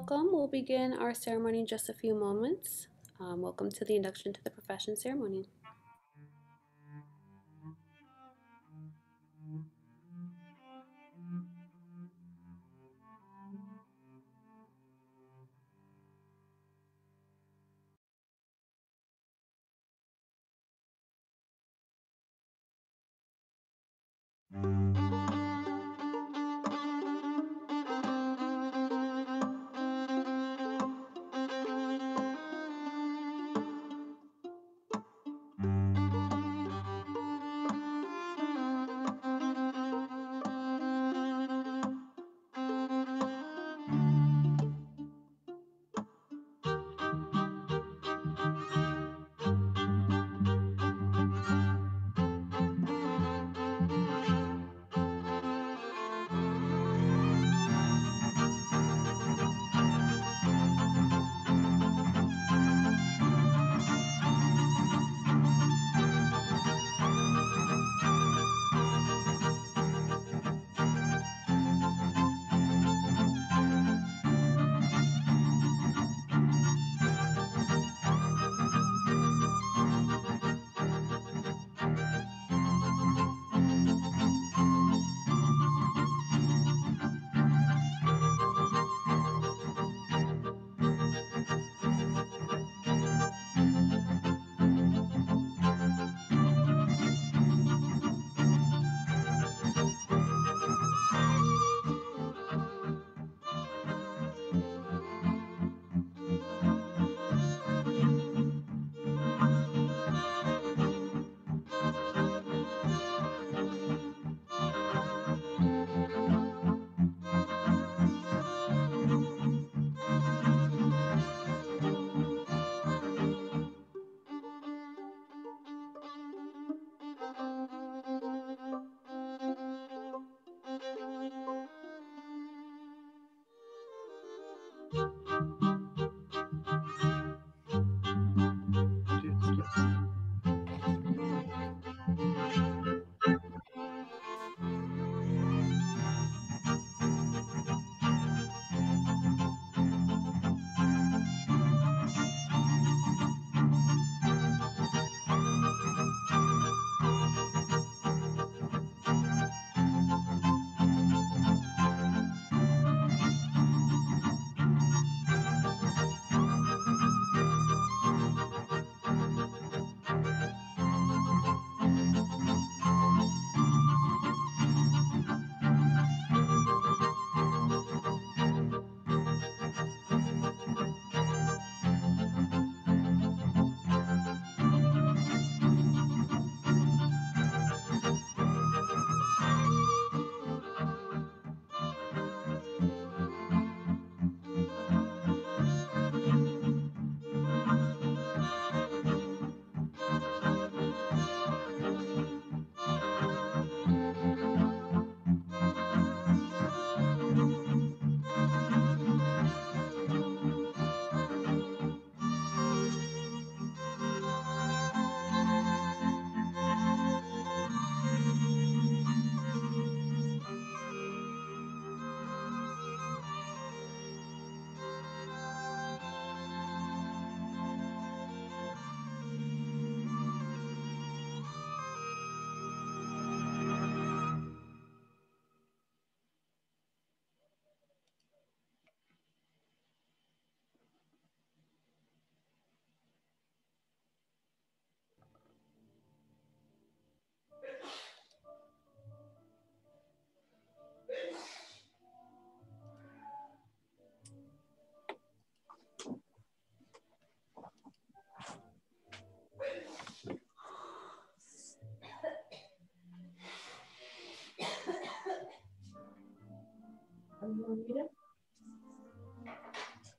welcome. We'll begin our ceremony in just a few moments. Welcome to the Induction to the Profession ceremony.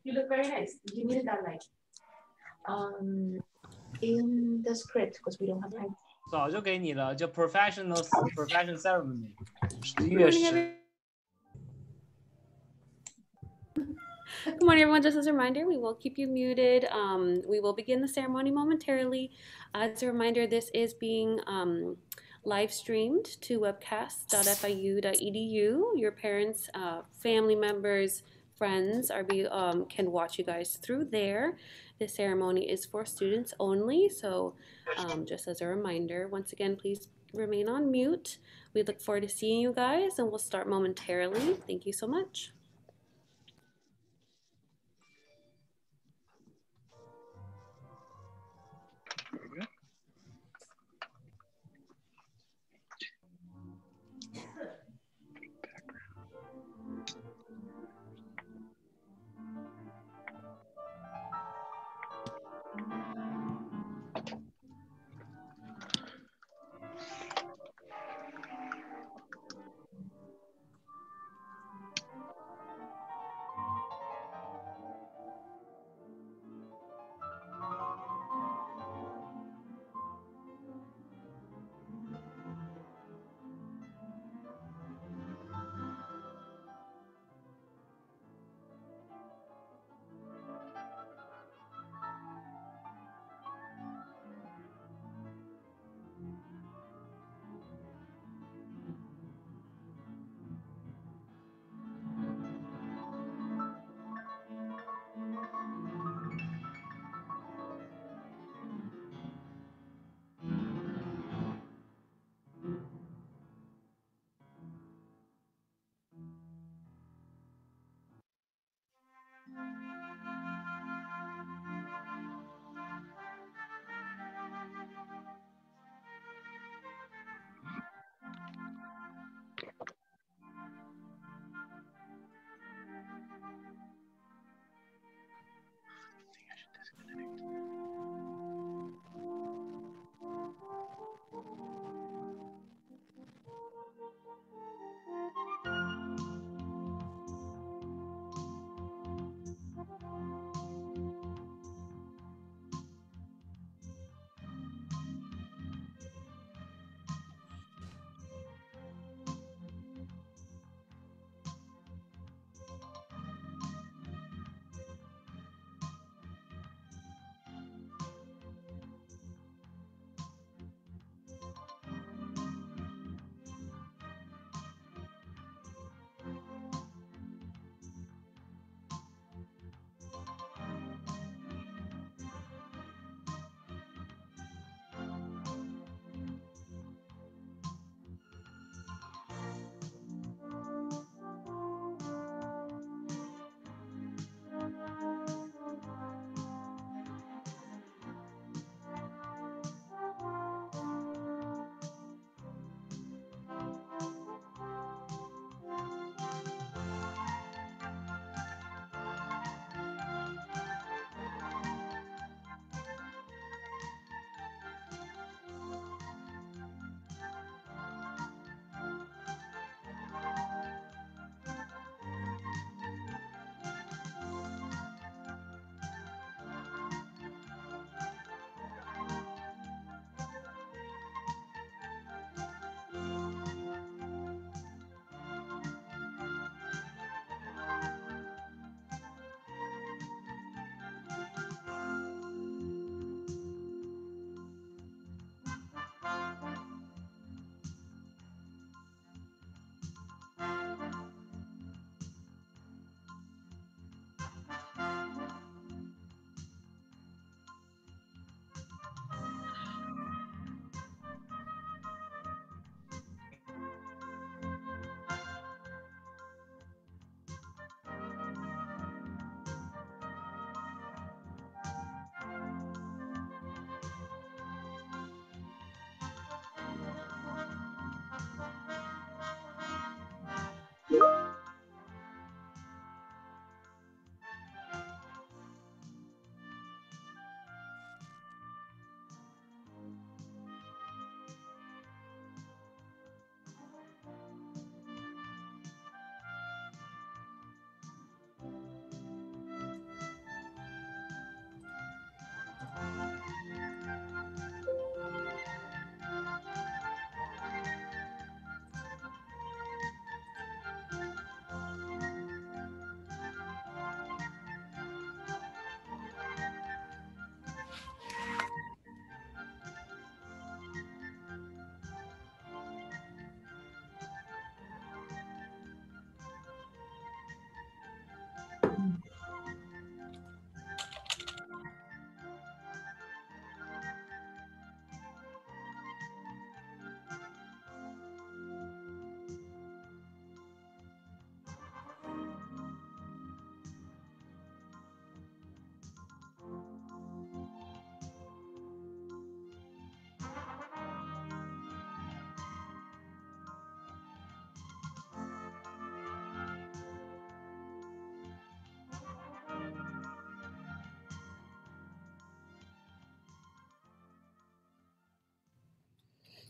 You look very nice. You need that light. In the script, because we don't have time. 早就给你了，就 professional ceremony， 11月10。 Good morning, everyone. Just as a reminder, we will keep you muted. We will begin the ceremony momentarily. As a reminder, this is being live streamed to webcast.fiu.edu. Your parents, family members, friends can watch you guys through there. The ceremony is for students only, so just as a reminder, once again, please remain on mute. We look forward to seeing you guys, and we'll start momentarily. Thank you so much.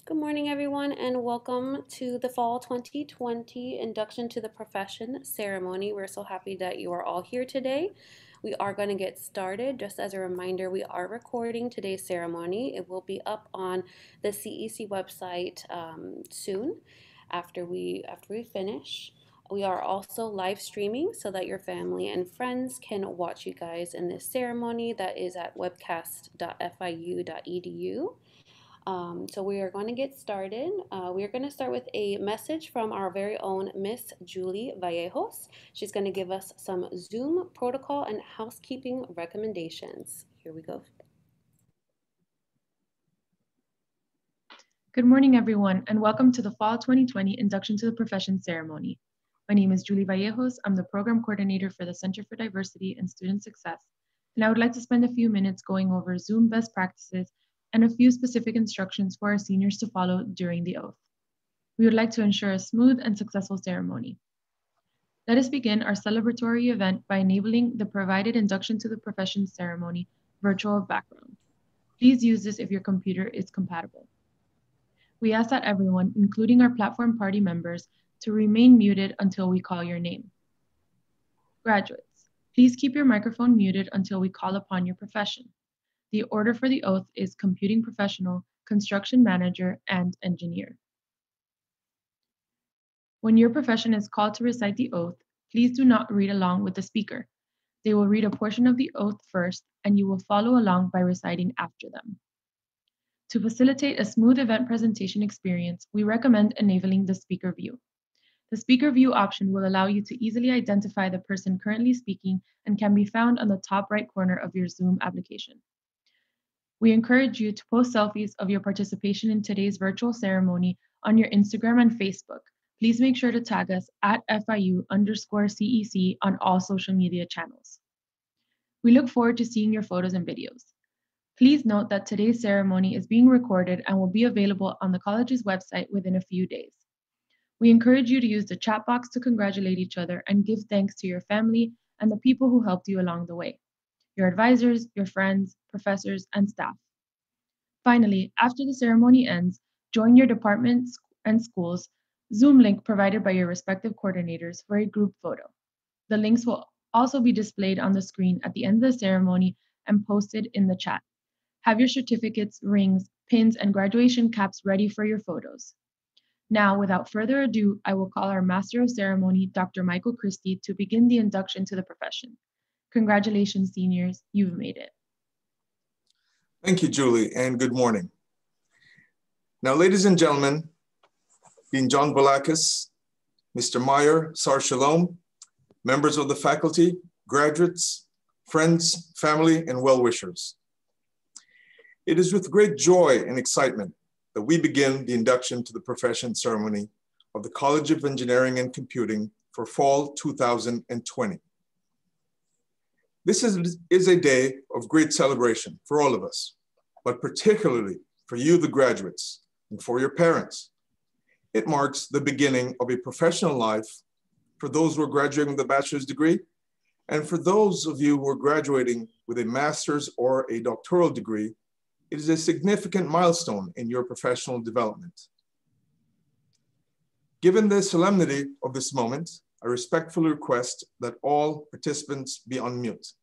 Good morning, everyone, and welcome to the Fall 2020 Induction to the Profession ceremony. We're so happy that you are all here today. We are going to get started. Just as a reminder, we are recording today's ceremony. It will be up on the CEC website soon after we finish. We are also live streaming so that your family and friends can watch you guys in this ceremony that is at webcast.fiu.edu. So we are going to get started. We are going to start with a message from our very own Miss Julie Vallejos. She's going to give us some Zoom protocol and housekeeping recommendations. Here we go. Good morning, everyone, and welcome to the Fall 2020 Induction to the Profession ceremony. My name is Julie Vallejos. I'm the Program Coordinator for the Center for Diversity and Student Success, and I would like to spend a few minutes going over Zoom best practices and a few specific instructions for our seniors to follow during the oath. We would like to ensure a smooth and successful ceremony. Let us begin our celebratory event by enabling the provided Induction to the Profession ceremony virtual background. Please use this if your computer is compatible. We ask that everyone, including our platform party members, to remain muted until we call your name. Graduates, please keep your microphone muted until we call upon your profession. The order for the oath is computing professional, construction manager, and engineer. When your profession is called to recite the oath, please do not read along with the speaker. They will read a portion of the oath first, and you will follow along by reciting after them. To facilitate a smooth event presentation experience, we recommend enabling the speaker view. The speaker view option will allow you to easily identify the person currently speaking and can be found on the top right corner of your Zoom application. We encourage you to post selfies of your participation in today's virtual ceremony on your Instagram and Facebook. Please make sure to tag us at FIU_CEC on all social media channels. We look forward to seeing your photos and videos. Please note that today's ceremony is being recorded and will be available on the college's website within a few days. We encourage you to use the chat box to congratulate each other and give thanks to your family and the people who helped you along the way, your advisors, your friends, professors, and staff. Finally, after the ceremony ends, join your departments and schools Zoom link provided by your respective coordinators for a group photo. The links will also be displayed on the screen at the end of the ceremony and posted in the chat. Have your certificates, rings, pins, and graduation caps ready for your photos. Now, without further ado, I will call our Master of Ceremony, Dr. Michael Christie, to begin the induction to the profession. Congratulations, seniors, you've made it. Thank you, Julie, and good morning. Now, ladies and gentlemen, Dean John Balakis, Mr. Meyer, Sar Shalom, members of the faculty, graduates, friends, family, and well-wishers. It is with great joy and excitement that we begin the induction to the profession ceremony of the College of Engineering and Computing for fall 2020. This is a day of great celebration for all of us, but particularly for you, the graduates, and for your parents. It marks the beginning of a professional life for those who are graduating with a bachelor's degree, and for those of you who are graduating with a master's or a doctoral degree. It is a significant milestone in your professional development. Given the solemnity of this moment, I respectfully request that all participants be on mute.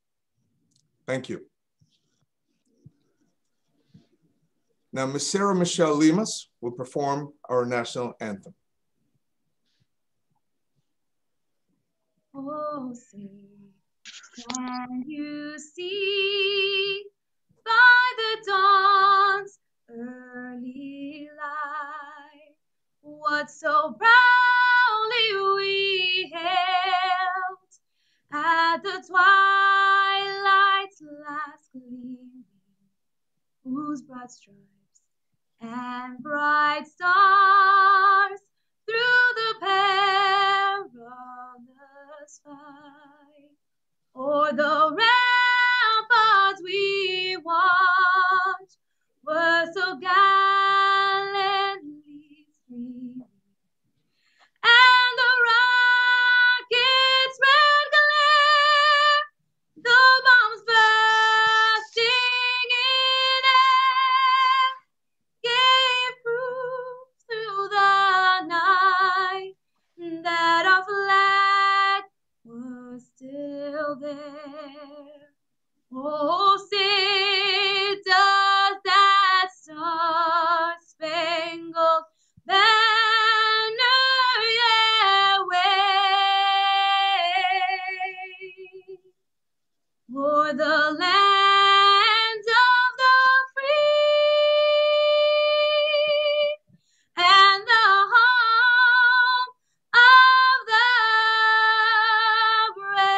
Thank you. Now, Ms. Sarah Michelle Limas will perform our national anthem. Oh, say, can you see by the dawn's early light what so proudly we hailed at the twilight's last gleaming, whose broad stripes and bright stars through the perilous fight o'er the ramparts we watched were so gallantly streaming, and the rocket's red glare, the bombs bursting in air, gave proof Oh, say does that star-spangled banner yet wave o'er the land of the free and the home of the brave.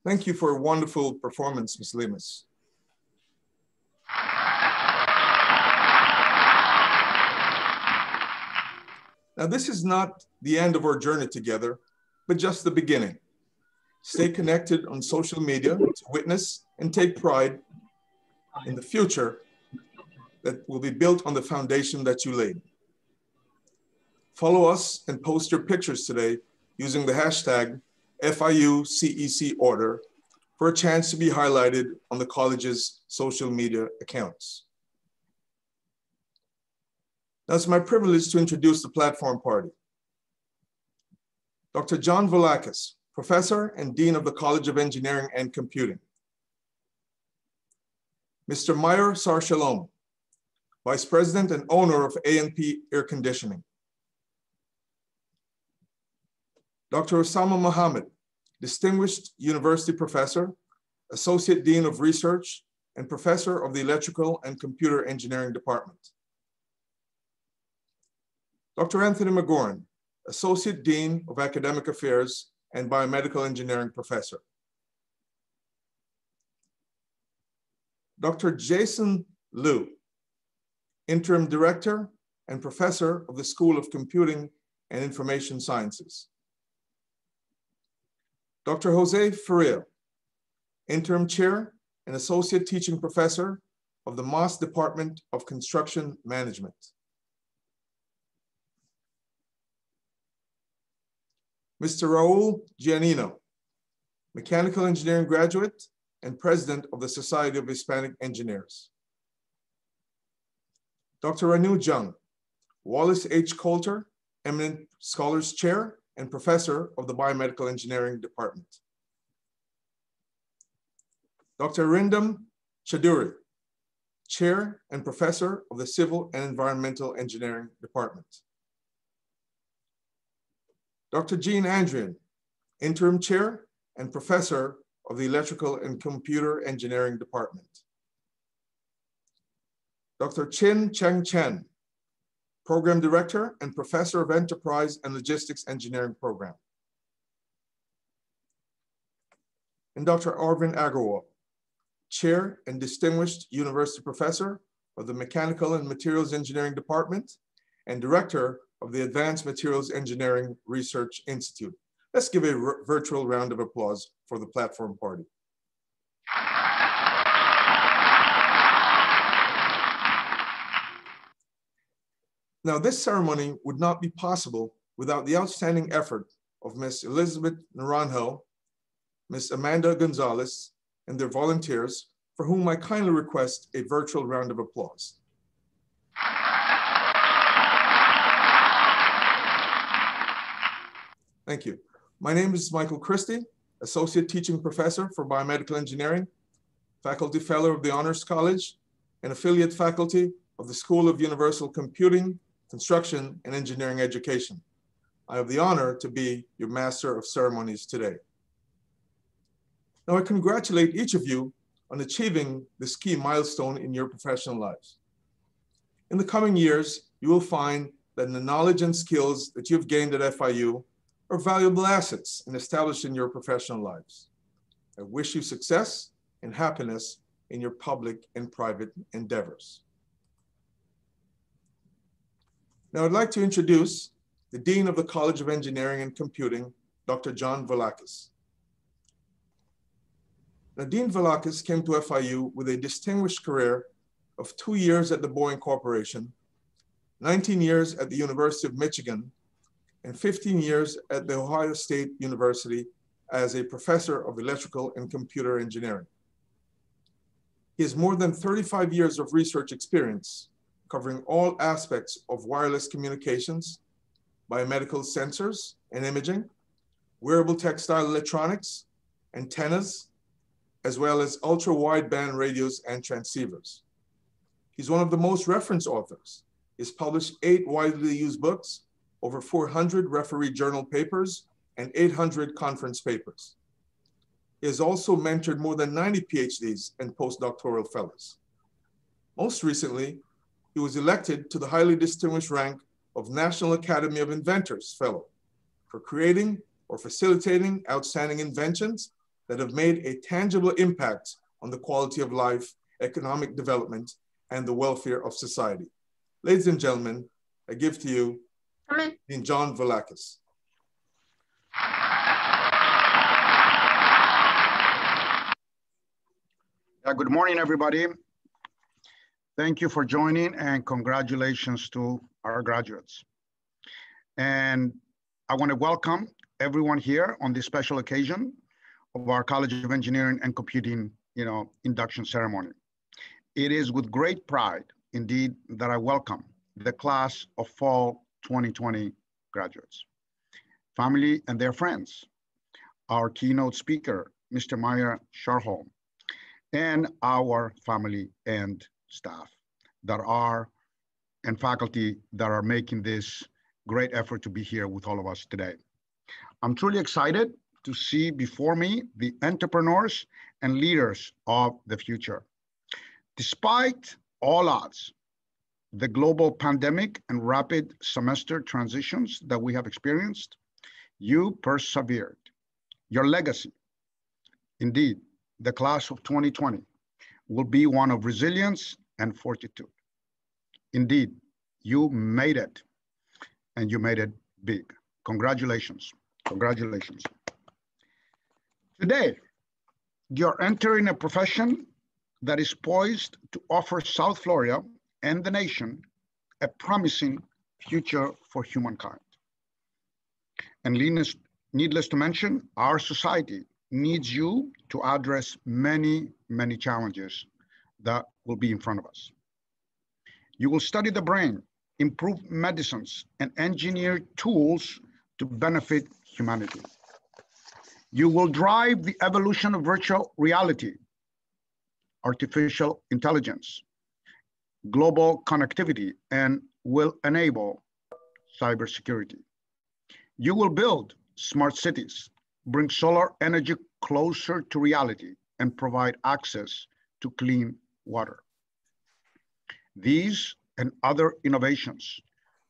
Thank you for a wonderful performance, Ms. Lemus. Now, this is not the end of our journey together, but just the beginning. Stay connected on social media to witness and take pride in the future that will be built on the foundation that you laid. Follow us and post your pictures today using the hashtag FIUCECorder for a chance to be highlighted on the college's social media accounts. Now it's my privilege to introduce the platform party. Dr. John Volakis, Professor and Dean of the College of Engineering and Computing. Mr. Meyer Sar-Shalom, Vice President and owner of A&P Air Conditioning. Dr. Osama Mohammed, Distinguished University Professor, Associate Dean of Research, and Professor of the Electrical and Computer Engineering Department. Dr. Anthony McGoran, Associate Dean of Academic Affairs and Biomedical Engineering Professor. Dr. Jason Liu, Interim Director and Professor of the School of Computing and Information Sciences. Dr. Jose Ferrer, Interim Chair and Associate Teaching Professor of the Moss Department of Construction Management. Mr. Raul Giannino, Mechanical Engineering graduate and President of the Society of Hispanic Engineers. Dr. Ranu Jung, Wallace H. Coulter, Eminent Scholars Chair and Professor of the Biomedical Engineering Department. Dr. Arindam Chaudhuri, Chair and Professor of the Civil and Environmental Engineering Department. Dr. Jean Andrian, Interim Chair and Professor of the Electrical and Computer Engineering Department. Dr. Chin Cheng Chen, Program Director and Professor of Enterprise and Logistics Engineering Program. And Dr. Arvind Agarwal, Chair and Distinguished University Professor of the Mechanical and Materials Engineering Department and Director of the Advanced Materials Engineering Research Institute. Let's give a virtual round of applause for the platform party. Now, this ceremony would not be possible without the outstanding effort of Ms. Elizabeth Naranjo, Ms. Amanda Gonzalez, and their volunteers, for whom I kindly request a virtual round of applause. Thank you. My name is Michael Christie, Associate Teaching Professor for Biomedical Engineering, Faculty Fellow of the Honors College, and Affiliate Faculty of the School of Universal Computing, Construction, and Engineering Education. I have the honor to be your Master of Ceremonies today. Now, I congratulate each of you on achieving this key milestone in your professional lives. In the coming years, you will find that the knowledge and skills that you've gained at FIU are valuable assets in establishing your professional lives. I wish you success and happiness in your public and private endeavors. Now I'd like to introduce the Dean of the College of Engineering and Computing, Dr. John Volakis. Now, Dean Volakis came to FIU with a distinguished career of 2 years at the Boeing Corporation, 19 years at the University of Michigan, and 15 years at The Ohio State University as a professor of electrical and computer engineering. He has more than 35 years of research experience covering all aspects of wireless communications, biomedical sensors and imaging, wearable textile electronics, antennas, as well as ultra-wideband radios and transceivers. He's one of the most referenced authors. He's published 8 widely used books, over 400 referee journal papers, and 800 conference papers. He has also mentored more than 90 PhDs and postdoctoral fellows. Most recently, he was elected to the highly distinguished rank of National Academy of Inventors Fellow for creating or facilitating outstanding inventions that have made a tangible impact on the quality of life, economic development, and the welfare of society. Ladies and gentlemen, I give to you Dean John Volakis. Good morning, everybody. Thank you for joining and congratulations to our graduates. And I want to welcome everyone here on this special occasion of our College of Engineering and Computing, induction ceremony. It is with great pride, indeed, that I welcome the class of fall 2020 graduates, family and their friends, our keynote speaker, Mr. Meyer Sharholm, and our family and staff that are, and faculty that are making this great effort to be here with all of us today. I'm truly excited to see before me the entrepreneurs and leaders of the future. Despite all odds, the global pandemic and rapid semester transitions that we have experienced, you persevered. Your legacy, indeed, the class of 2020, will be one of resilience and fortitude. Indeed, you made it, and you made it big. Congratulations, congratulations. Today, you're entering a profession that is poised to offer South Florida and the nation a promising future for humankind. And needless to mention, our society needs you to address many, many challenges that will be in front of us. You will study the brain, improve medicines, and engineer tools to benefit humanity. You will drive the evolution of virtual reality, artificial intelligence, global connectivity, and will enable cybersecurity. You will build smart cities, bring solar energy closer to reality, and provide access to clean water. These and other innovations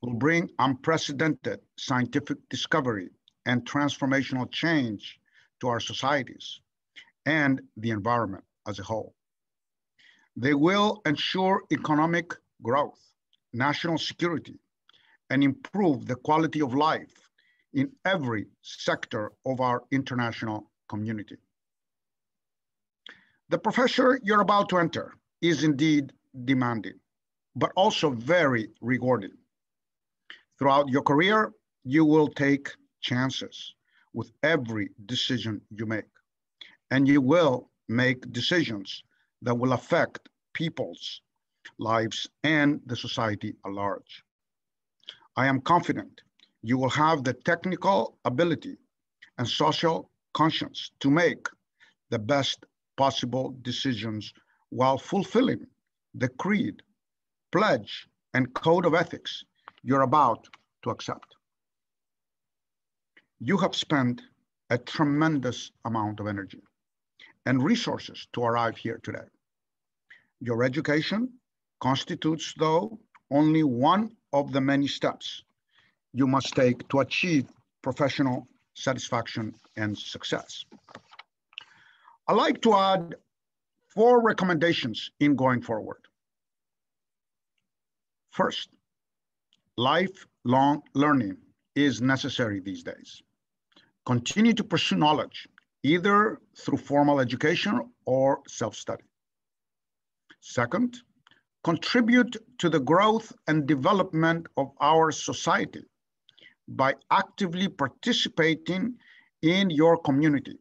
will bring unprecedented scientific discovery and transformational change to our societies and the environment as a whole. They will ensure economic growth, national security, and improve the quality of life in every sector of our international community. The profession you're about to enter is indeed demanding, but also very rewarding. Throughout your career, you will take chances with every decision you make, and you will make decisions that will affect people's lives and the society at large. I am confident you will have the technical ability and social conscience to make the best possible decisions while fulfilling the creed, pledge, and code of ethics you're about to accept. You have spent a tremendous amount of energy and resources to arrive here today. Your education constitutes, though, only one of the many steps you must take to achieve professional satisfaction and success. I'd like to add 4 recommendations in going forward. First, lifelong learning is necessary these days. Continue to pursue knowledge, either through formal education or self-study. Second, contribute to the growth and development of our society by actively participating in your community.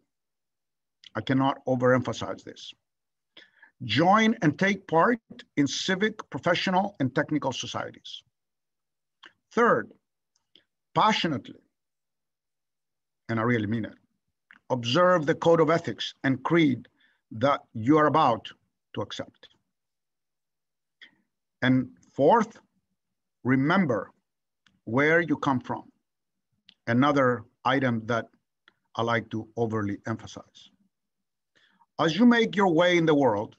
I cannot overemphasize this. Join and take part in civic, professional, and technical societies. Third, passionately, and I really mean it, observe the code of ethics and creed that you are about to accept. And fourth, remember where you come from. Another item that I like to overly emphasize. As you make your way in the world,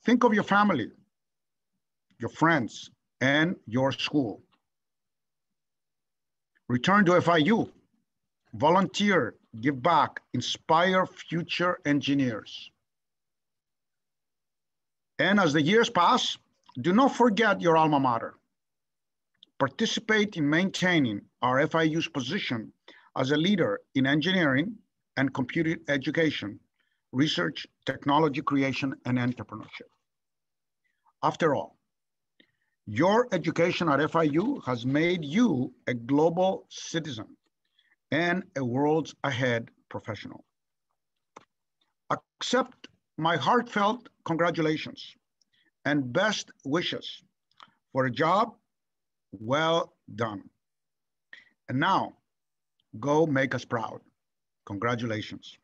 think of your family, your friends, and your school. Return to FIU, volunteer, give back, inspire future engineers. And as the years pass, do not forget your alma mater. Participate in maintaining our FIU's position as a leader in engineering and computer education, research, technology creation, and entrepreneurship. After all, your education at FIU has made you a global citizen and a worlds ahead professional. Accept my heartfelt congratulations and best wishes for a job well done. And now, go make us proud. Congratulations.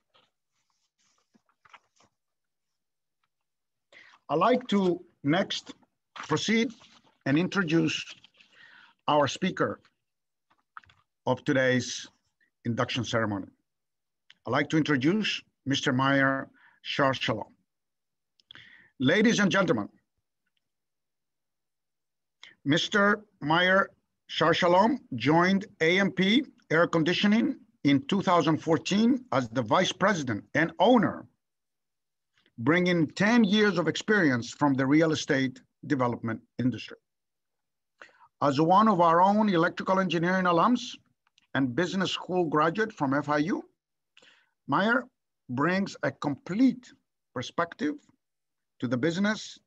I'd like to next proceed and introduce our speaker of today's induction ceremony. I'd like to introduce Mr. Meyer Shar-Shalom. Ladies and gentlemen, Mr. Meyer Shar-Shalom joined AMP Air Conditioning in 2014 as the vice president and owner, bringing 10 years of experience from the real estate development industry. As one of our own electrical engineering alums and business school graduate from FIU, Meyer brings a complete perspective to the business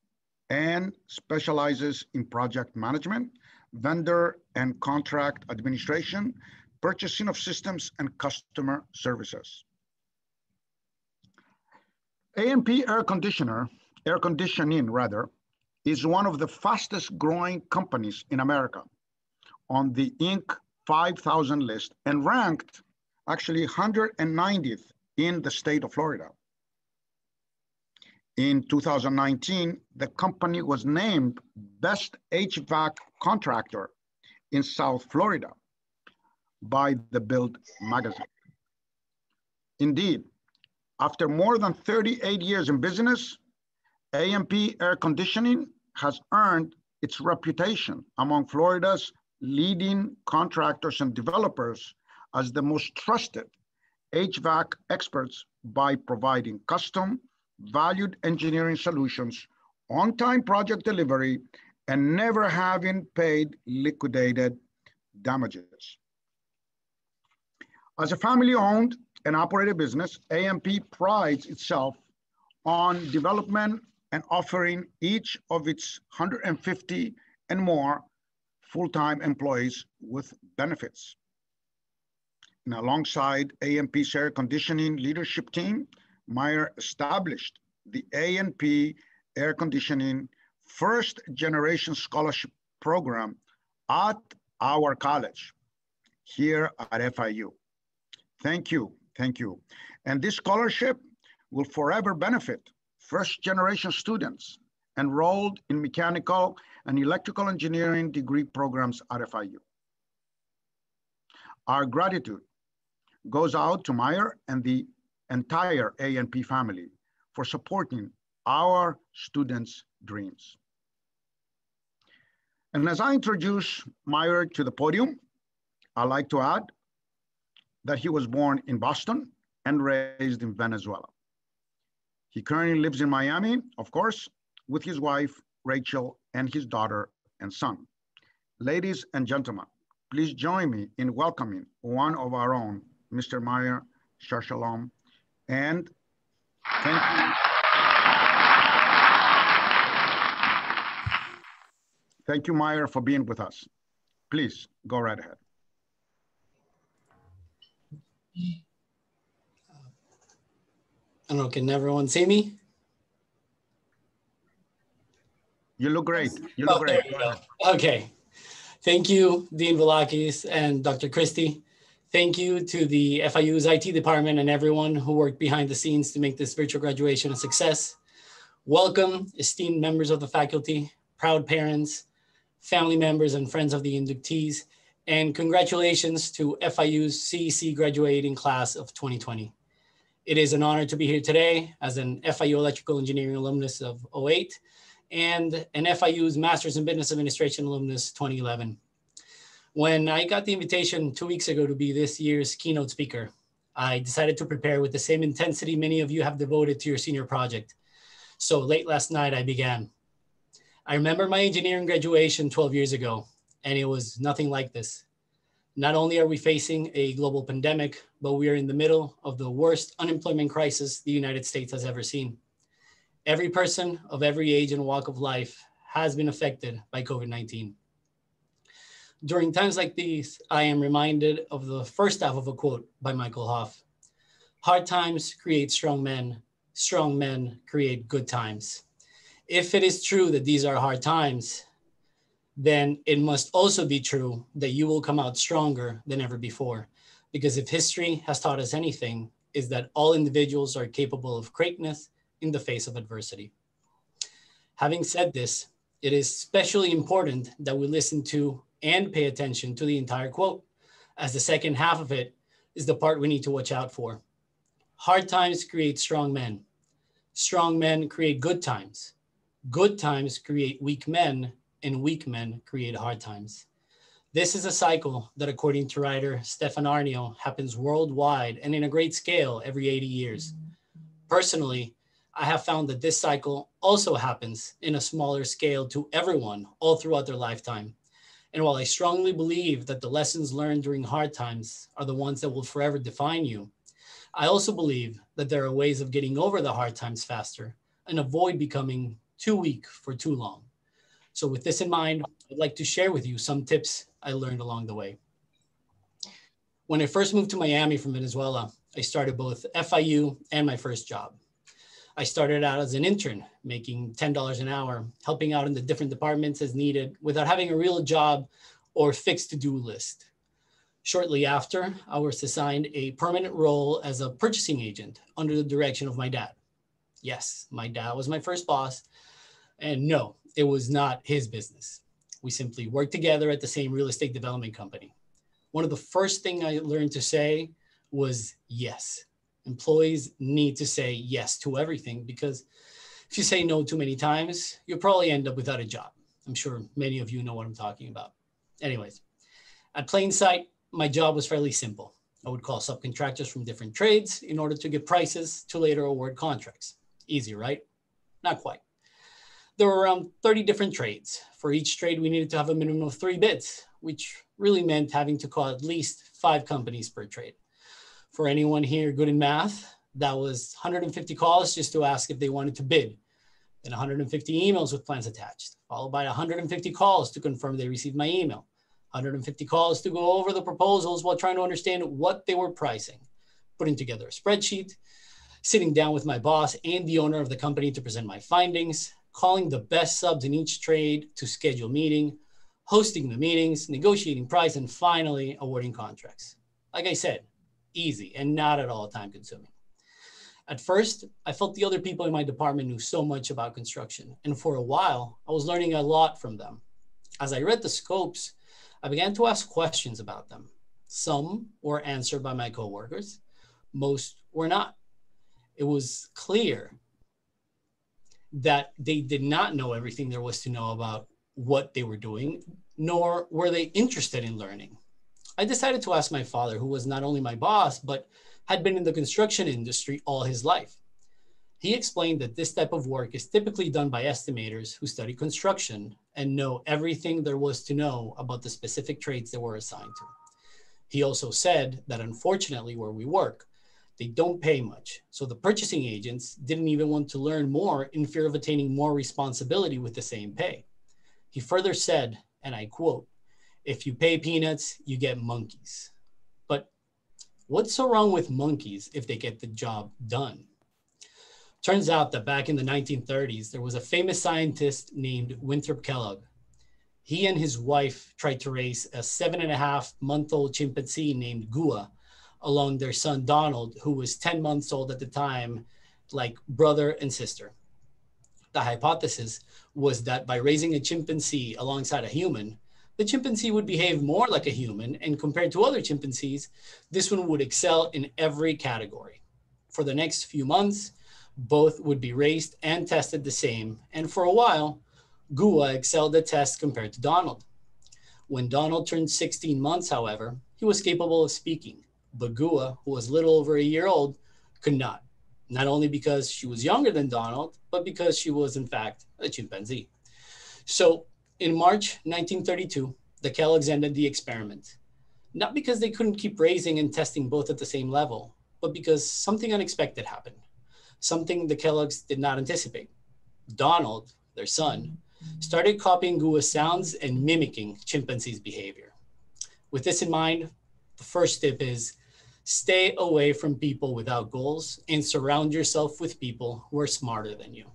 and specializes in project management, vendor and contract administration, purchasing of systems, and customer services. AMP Air Conditioning is one of the fastest growing companies in America on the Inc. 5000 list and ranked actually 190th in the state of Florida. In 2019, the company was named Best HVAC Contractor in South Florida by the Build magazine. Indeed, after more than 38 years in business, AMP Air Conditioning has earned its reputation among Florida's leading contractors and developers as the most trusted HVAC experts by providing custom, valued engineering solutions, on-time project delivery, and never having paid liquidated damages. As a family-owned and operated business, AMP prides itself on development and offering each of its 150 and more full-time employees with benefits. And alongside AMP's air conditioning leadership team, Meyer established the AMP Air Conditioning First Generation Scholarship Program at our college here at FIU. Thank you, thank you. And this scholarship will forever benefit first generation students enrolled in mechanical and electrical engineering degree programs at FIU. Our gratitude goes out to Meyer and the entire AMP family for supporting our students' dreams. And as I introduce Meyer to the podium, I'd like to add that he was born in Boston and raised in Venezuela. He currently lives in Miami, of course, with his wife, Rachel, and his daughter and son. Ladies and gentlemen, please join me in welcoming one of our own, Mr. Meyer Shar-Shalom, and thank you. Thank you, Meyer, for being with us. Please go right ahead. I don't know, can everyone see me? You look great. You look great. Okay. Thank you, Dean Velakis and Dr. Christie. Thank you to the FIU's IT department and everyone who worked behind the scenes to make this virtual graduation a success. Welcome, esteemed members of the faculty, proud parents, family members, and friends of the inductees, and congratulations to FIU's CEC graduating class of 2020. It is an honor to be here today as an FIU Electrical Engineering alumnus of 08 and an FIU's Masters in Business Administration alumnus 2011. When I got the invitation 2 weeks ago to be this year's keynote speaker, I decided to prepare with the same intensity many of you have devoted to your senior project. So late last night, I began. I remember my engineering graduation 12 years ago, and it was nothing like this. Not only are we facing a global pandemic, but we are in the middle of the worst unemployment crisis the United States has ever seen. Every person of every age and walk of life has been affected by COVID-19. During times like these, I am reminded of the first half of a quote by Michael Hoff. Hard times create strong men create good times. If it is true that these are hard times, then it must also be true that you will come out stronger than ever before. Because if history has taught us anything, is that all individuals are capable of greatness in the face of adversity. Having said this, it is especially important that we listen to and pay attention to the entire quote, as the second half of it is the part we need to watch out for. Hard times create strong men. Strong men create good times. Good times create weak men, and weak men create hard times. This is a cycle that, according to writer Stefan Arnio, happens worldwide and in a great scale every 80 years. Personally, I have found that this cycle also happens in a smaller scale to everyone all throughout their lifetime. And while I strongly believe that the lessons learned during hard times are the ones that will forever define you, I also believe that there are ways of getting over the hard times faster and avoid becoming too weak for too long. So with this in mind, I'd like to share with you some tips I learned along the way. When I first moved to Miami from Venezuela, I started both FIU and my first job. I started out as an intern, making $10 an hour, helping out in the different departments as needed without having a real job or fixed to-do list. Shortly after, I was assigned a permanent role as a purchasing agent under the direction of my dad. Yes, my dad was my first boss, and no, it was not his business. We simply worked together at the same real estate development company. One of the first things I learned to say was yes. Employees need to say yes to everything, because if you say no too many times, you'll probably end up without a job. I'm sure many of you know what I'm talking about. Anyways, at plain sight, my job was fairly simple. I would call subcontractors from different trades in order to get prices to later award contracts. Easy, right? Not quite. There were around 30 different trades. For each trade, we needed to have a minimum of 3 bids, which really meant having to call at least 5 companies per trade. For anyone here good in math, that was 150 calls just to ask if they wanted to bid, then 150 emails with plans attached, followed by 150 calls to confirm they received my email, 150 calls to go over the proposals while trying to understand what they were pricing, putting together a spreadsheet, sitting down with my boss and the owner of the company to present my findings, calling the best subs in each trade to schedule meeting, hosting the meetings, negotiating price, and finally awarding contracts. Like I said, easy and not at all time consuming. At first, I felt the other people in my department knew so much about construction, and for a while, I was learning a lot from them. As I read the scopes, I began to ask questions about them. Some were answered by my coworkers, most were not. It was clear that they did not know everything there was to know about what they were doing, nor were they interested in learning. I decided to ask my father, who was not only my boss, but had been in the construction industry all his life. He explained that this type of work is typically done by estimators who study construction and know everything there was to know about the specific trades they were assigned to. He also said that unfortunately where we work, they don't pay much. So the purchasing agents didn't even want to learn more in fear of attaining more responsibility with the same pay. He further said, and I quote, "If you pay peanuts, you get monkeys." But what's so wrong with monkeys if they get the job done? Turns out that back in the 1930s, there was a famous scientist named Winthrop Kellogg. He and his wife tried to raise a 7.5-month-old chimpanzee named Gua along their son Donald, who was 10 months old at the time, like brother and sister. The hypothesis was that by raising a chimpanzee alongside a human, the chimpanzee would behave more like a human, and compared to other chimpanzees, this one would excel in every category. For the next few months, both would be raised and tested the same, and for a while, Gua excelled the test compared to Donald. When Donald turned 16 months, however, he was capable of speaking, but Gua, who was little over a year old, could not. Not only because she was younger than Donald, but because she was, in fact, a chimpanzee. So in March 1932, the Kellogg's ended the experiment, not because they couldn't keep raising and testing both at the same level, but because something unexpected happened, something the Kellogg's did not anticipate. Donald, their son, started copying Gua's sounds and mimicking chimpanzees' behavior. With this in mind, the first tip is stay away from people without goals and surround yourself with people who are smarter than you.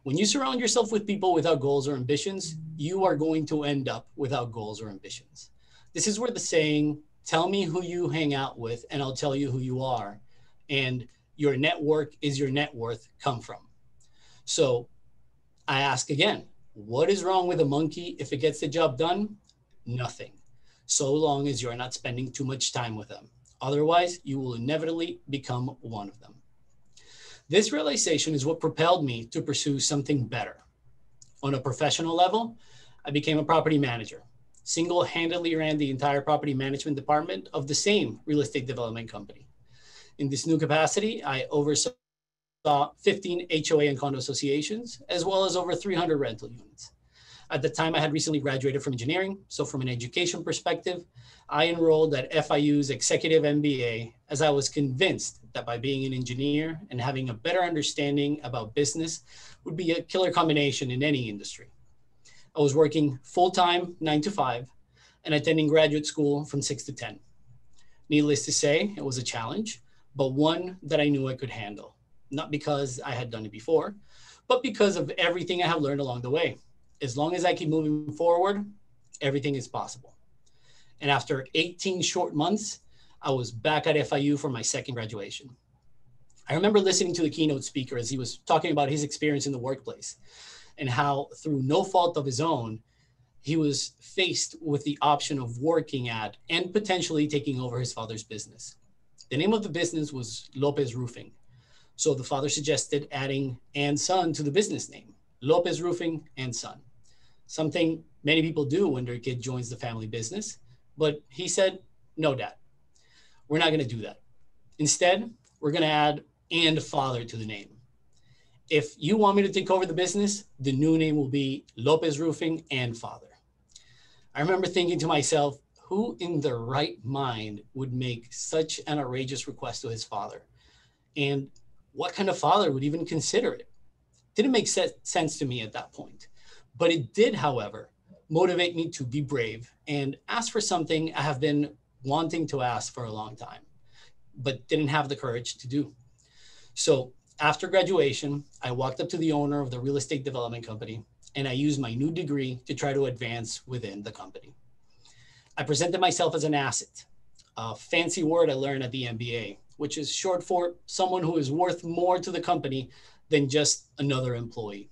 When you surround yourself with people without goals or ambitions, you are going to end up without goals or ambitions. This is where the saying, tell me who you hang out with and I'll tell you who you are, and your network is your net worth come from. So I ask again, what is wrong with a monkey if it gets the job done? Nothing, so long as you're not spending too much time with them. Otherwise, you will inevitably become one of them. This realization is what propelled me to pursue something better. On a professional level, I became a property manager, single-handedly ran the entire property management department of the same real estate development company. In this new capacity, I oversaw 15 HOA and condo associations, as well as over 300 rental units. At the time, I had recently graduated from engineering, so from an education perspective, I enrolled at FIU's Executive MBA, as I was convinced that by being an engineer and having a better understanding about business would be a killer combination in any industry. I was working full-time 9 to 5 and attending graduate school from 6 to 10. Needless to say, it was a challenge, but one that I knew I could handle. Not because I had done it before, but because of everything I have learned along the way. As long as I keep moving forward, everything is possible. And after 18 short months, I was back at FIU for my second graduation. I remember listening to the keynote speaker as he was talking about his experience in the workplace and how, through no fault of his own, he was faced with the option of working at and potentially taking over his father's business. The name of the business was Lopez Roofing. So the father suggested adding and son to the business name, Lopez Roofing and Son. Something many people do when their kid joins the family business. But he said, no, Dad, we're not going to do that. Instead, we're going to add and father to the name. If you want me to take over the business, the new name will be Lopez Roofing and Father. I remember thinking to myself, who in their right mind would make such an outrageous request to his father? And what kind of father would even consider it? Didn't make sense to me at that point. But it did, however, motivate me to be brave and ask for something I have been wanting to ask for a long time, but didn't have the courage to do. So after graduation, I walked up to the owner of the real estate development company, and I used my new degree to try to advance within the company. I presented myself as an asset, a fancy word I learned at the MBA, which is short for someone who is worth more to the company than just another employee.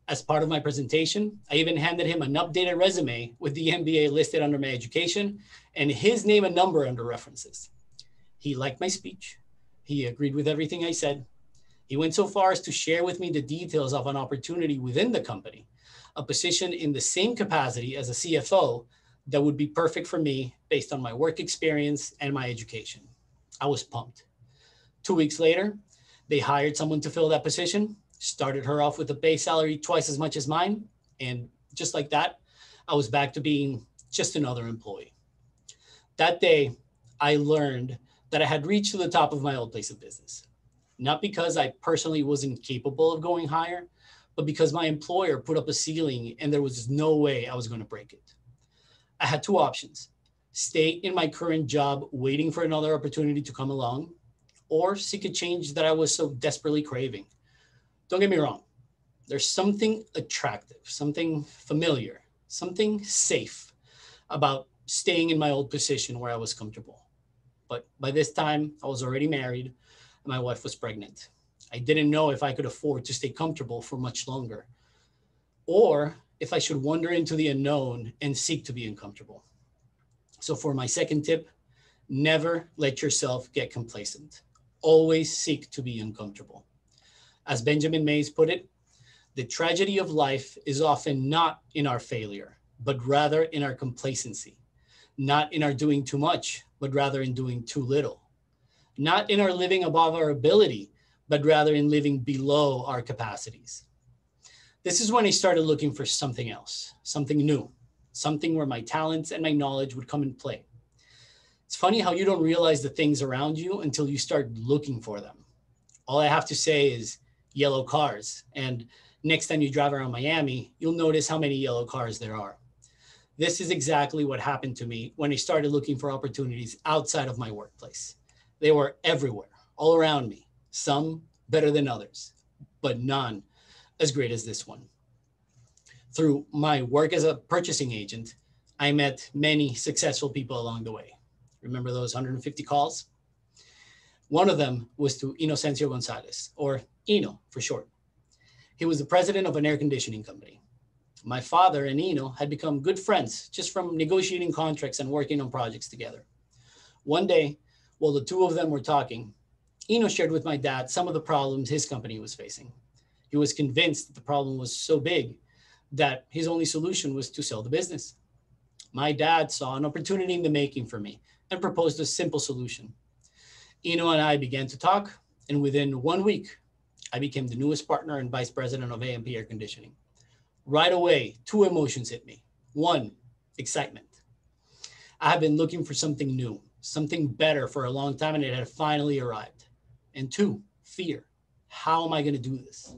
As part of my presentation, I even handed him an updated resume with the MBA listed under my education and his name and number under references. He liked my speech. He agreed with everything I said. He went so far as to share with me the details of an opportunity within the company, a position in the same capacity as a CFO that would be perfect for me based on my work experience and my education. I was pumped. 2 weeks later, they hired someone to fill that position, started her off with a base salary twice as much as mine. And just like that, I was back to being just another employee. That day, I learned that I had reached to the top of my old place of business. Not because I personally wasn't capable of going higher, but because my employer put up a ceiling and there was no way I was going to break it. I had two options: stay in my current job waiting for another opportunity to come along, or seek a change that I was so desperately craving. Don't get me wrong, there's something attractive, something familiar something safe about staying in my old position where I was comfortable. But by this time, I was already married and my wife was pregnant. I didn't know if I could afford to stay comfortable for much longer, or if I should wander into the unknown and seek to be uncomfortable. So for my second tip, never let yourself get complacent. Always seek to be uncomfortable. As Benjamin Mays put it, the tragedy of life is often not in our failure, but rather in our complacency. Not in our doing too much, but rather in doing too little. Not in our living above our ability, but rather in living below our capacities. This is when I started looking for something else, something new, something where my talents and my knowledge would come in play. It's funny how you don't realize the things around you until you start looking for them. All I have to say is yellow cars, and next time you drive around Miami, you'll notice how many yellow cars there are. This is exactly what happened to me when I started looking for opportunities outside of my workplace. They were everywhere, all around me, some better than others, but none as great as this one. Through my work as a purchasing agent, I met many successful people along the way. Remember those 150 calls? One of them was to Inocencio Gonzalez, or Ino for short. He was the president of an air conditioning company. My father and Ino had become good friends just from negotiating contracts and working on projects together. One day, while the two of them were talking, Ino shared with my dad some of the problems his company was facing. He was convinced that the problem was so big that his only solution was to sell the business. My dad saw an opportunity in the making for me and proposed a simple solution. Ino and I began to talk, and within 1 week, I became the newest partner and vice president of A&P Air Conditioning. Right away, two emotions hit me. One, excitement. I had been looking for something new, something better for a long time, and it had finally arrived. And two, fear. How am I going to do this?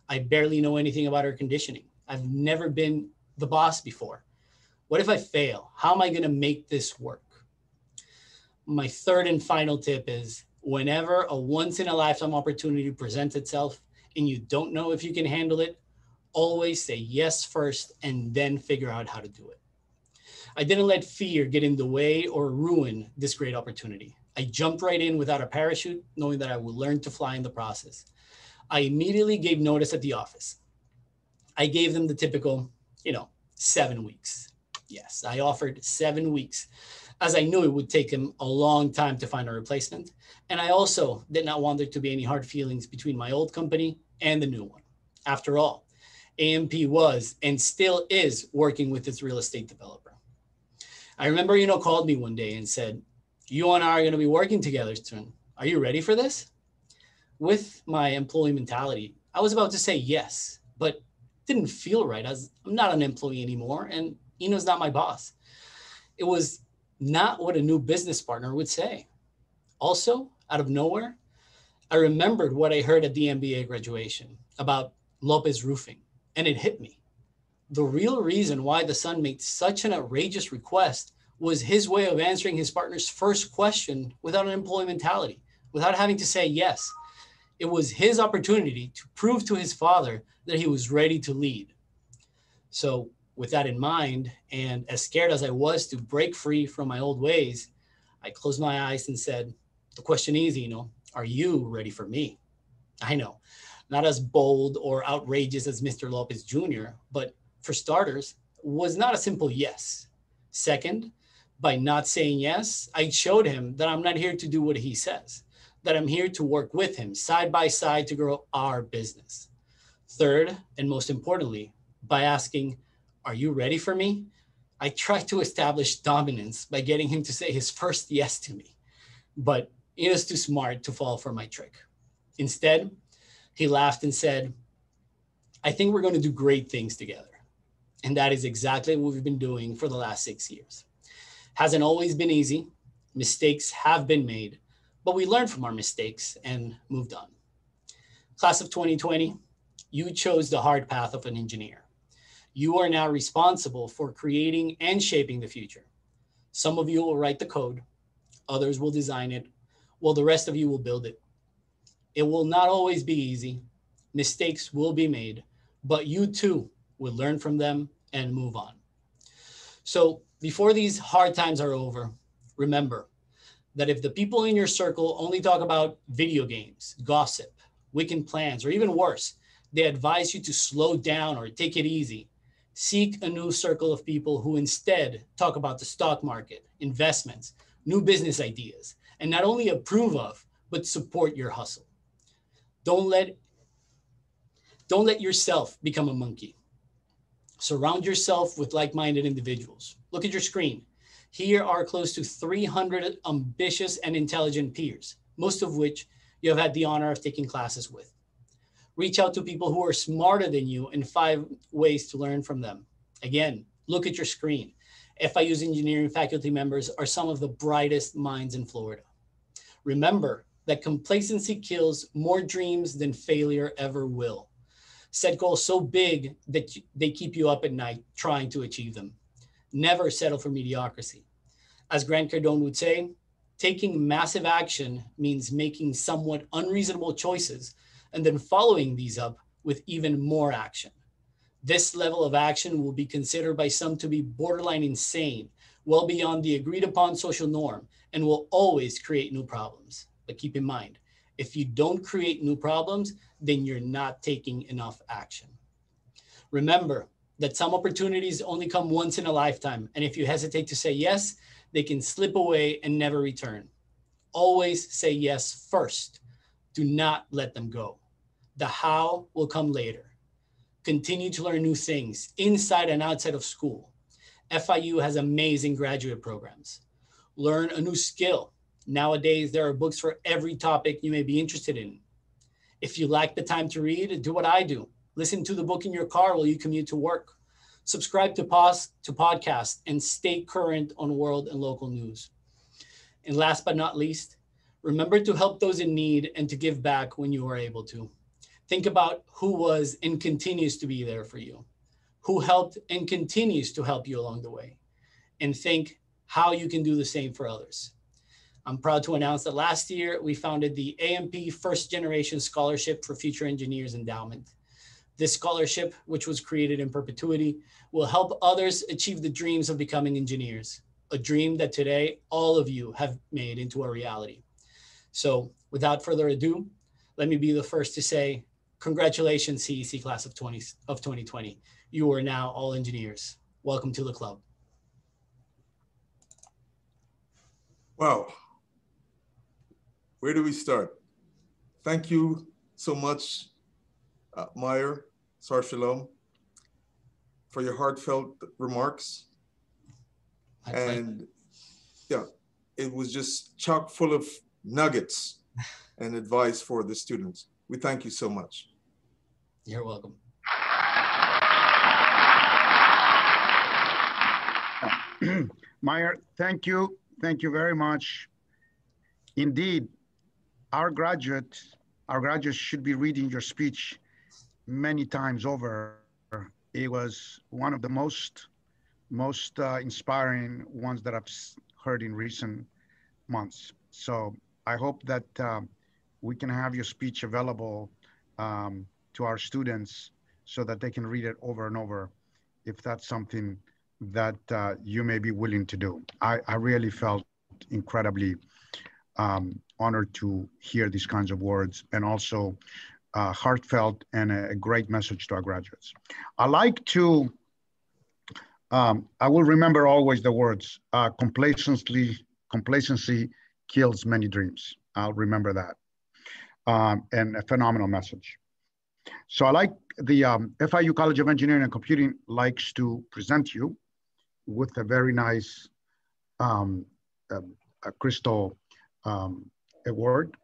I barely know anything about air conditioning. I've never been the boss before. What if I fail? How am I going to make this work? My third and final tip is whenever a once-in-a-lifetime opportunity presents itself and you don't know if you can handle it, always say yes first and then figure out how to do it. I didn't let fear get in the way or ruin this great opportunity. I jumped right in without a parachute, knowing that I would learn to fly in the process. I immediately gave notice at the office. I gave them the typical, 7 weeks. Yes, I offered 7 weeks, as I knew it would take him a long time to find a replacement. And I also did not want there to be any hard feelings between my old company and the new one. After all, A&P was and still is working with its real estate developer. I remember, called me one day and said, "You and I are going to be working together soon. Are you ready for this?" With my employee mentality, I was about to say yes, but it didn't feel right as I'm not an employee anymore and Ino's not my boss. It was not what a new business partner would say. Also, out of nowhere, I remembered what I heard at the MBA graduation about Lopez Roofing, and it hit me. The real reason why the son made such an outrageous request was his way of answering his partner's first question without an employee mentality, without having to say yes. It was his opportunity to prove to his father that he was ready to lead. So with that in mind, and as scared as I was to break free from my old ways, I closed my eyes and said, the question is, are you ready for me? I know, not as bold or outrageous as Mr. Lopez Jr., but for starters, was not a simple yes. Second, by not saying yes, I showed him that I'm not here to do what he says, that I'm here to work with him side by side to grow our business. Third, and most importantly, by asking, "Are you ready for me?" I tried to establish dominance by getting him to say his first yes to me, but he was too smart to fall for my trick. Instead, he laughed and said, "I think we're going to do great things together." And that is exactly what we've been doing for the last 6 years. Hasn't always been easy. Mistakes have been made, but we learned from our mistakes and moved on. Class of 2020, you chose the hard path of an engineer. You are now responsible for creating and shaping the future. Some of you will write the code, others will design it, while the rest of you will build it. It will not always be easy. Mistakes will be made, but you too will learn from them and move on. So before these hard times are over, remember that if the people in your circle only talk about video games, gossip, weekend plans, or even worse, they advise you to slow down or take it easy, seek a new circle of people who instead talk about the stock market, investments, new business ideas, and not only approve of, but support your hustle. Don't let yourself become a monkey. Surround yourself with like-minded individuals. Look at your screen. Here are close to 300 ambitious and intelligent peers, most of which you have had the honor of taking classes with. Reach out to people who are smarter than you and 5 ways to learn from them. Again, look at your screen. FIU's engineering faculty members are some of the brightest minds in Florida. Remember that complacency kills more dreams than failure ever will. Set goals so big that they keep you up at night trying to achieve them. Never settle for mediocrity. As Grant Cardone would say, taking massive action means making somewhat unreasonable choices and then following these up with even more action. This level of action will be considered by some to be borderline insane, well beyond the agreed upon social norm, and will always create new problems. But keep in mind, if you don't create new problems, then you're not taking enough action. Remember that some opportunities only come once in a lifetime, and if you hesitate to say yes, they can slip away and never return. Always say yes first. Do not let them go. The how will come later. Continue to learn new things inside and outside of school. FIU has amazing graduate programs. Learn a new skill. Nowadays, there are books for every topic you may be interested in. If you lack the time to read, do what I do. Listen to the book in your car while you commute to work. Subscribe to podcasts and stay current on world and local news. And last but not least, remember to help those in need and to give back when you are able to. Think about who was and continues to be there for you, who helped and continues to help you along the way, and think how you can do the same for others. I'm proud to announce that last year we founded the AMP First Generation Scholarship for Future Engineers Endowment. This scholarship, which was created in perpetuity, will help others achieve the dreams of becoming engineers, a dream that today all of you have made into a reality. So without further ado, let me be the first to say, congratulations, CEC class of 2020. You are now all engineers. Welcome to the club. Wow. Where do we start? Thank you so much, Meyer, Sar Shalom, for your heartfelt remarks. And yeah, it was just chock full of nuggets and advice for the students. We thank you so much. You're welcome. Meyer, thank you. Thank you very much. Indeed, our graduates should be reading your speech many times over. It was one of the most inspiring ones that I've heard in recent months. So I hope that we can have your speech available to our students so that they can read it over and over, if that's something that you may be willing to do. I really felt incredibly honored to hear these kinds of words, and also heartfelt and a great message to our graduates. I like to, I will remember always the words, complacency kills many dreams. I'll remember that. And a phenomenal message. So I like the FIU College of Engineering and Computing likes to present you with a very nice crystal award,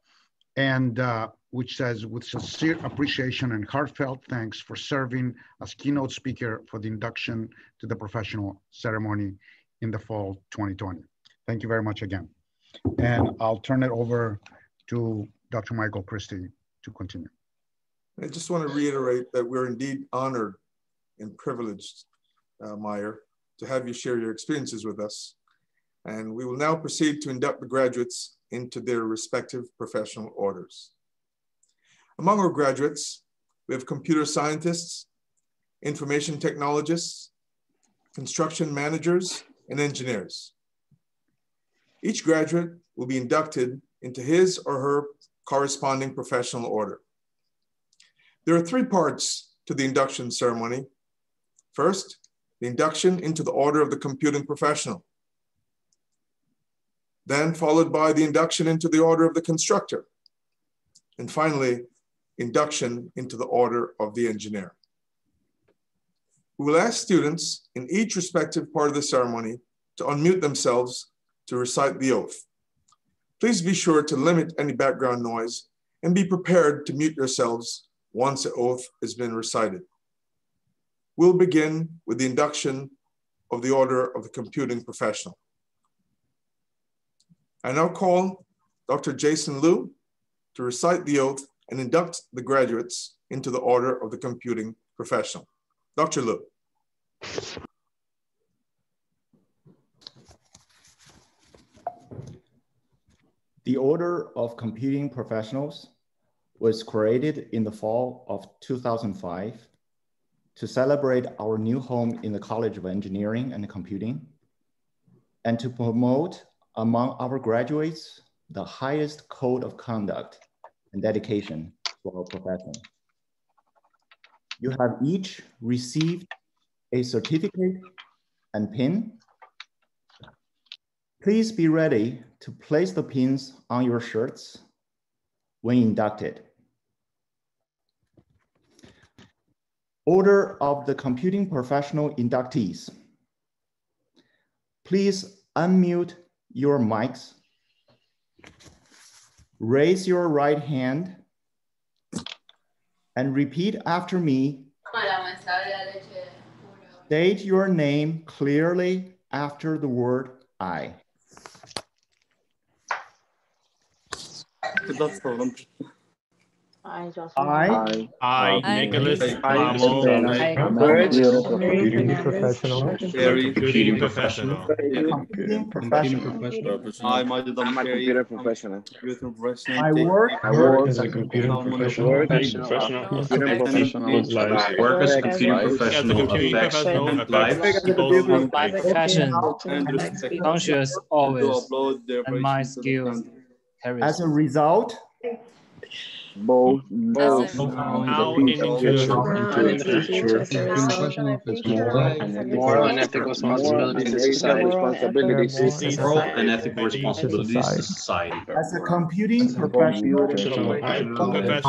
and which says, with sincere appreciation and heartfelt thanks for serving as keynote speaker for the induction to the professional ceremony in the fall 2020. Thank you very much again. And I'll turn it over to Dr. Michael Christie to continue. I just want to reiterate that we're indeed honored and privileged, Meyer, to have you share your experiences with us. And we will now proceed to induct the graduates into their respective professional orders. Among our graduates, we have computer scientists, information technologists, construction managers, and engineers. Each graduate will be inducted into his or her corresponding professional order. There are three parts to the induction ceremony. First, the induction into the order of the computing professional. Then followed by the induction into the order of the constructor. And finally, induction into the order of the engineer. We will ask students in each respective part of the ceremony to unmute themselves to recite the oath. Please be sure to limit any background noise and be prepared to mute yourselves once the oath has been recited. We'll begin with the induction of the order of the computing professional. I now call Dr. Jason Liu to recite the oath and induct the graduates into the order of the computing professional. Dr. Liu. The Order of Computing Professionals was created in the fall of 2005 to celebrate our new home in the College of Engineering and Computing and to promote among our graduates the highest code of conduct and dedication to our profession. You have each received a certificate and pin. Please be ready to place the pins on your shirts when inducted. Order of the Computing Professional inductees. Please unmute your mics. Raise your right hand and repeat after me. State your name clearly after the word I. I, Nicholas computing professional, computing professional, computing professional. I'm a computer professional. I work as a computing professional. Work as a computing professional. Work as a computing professional affects people's passion, conscious always, and my skills. As a result, both now into the future, moral and ethical responsibilities to society. Moral and ethical responsibilities to society. As a computing professional, I pledge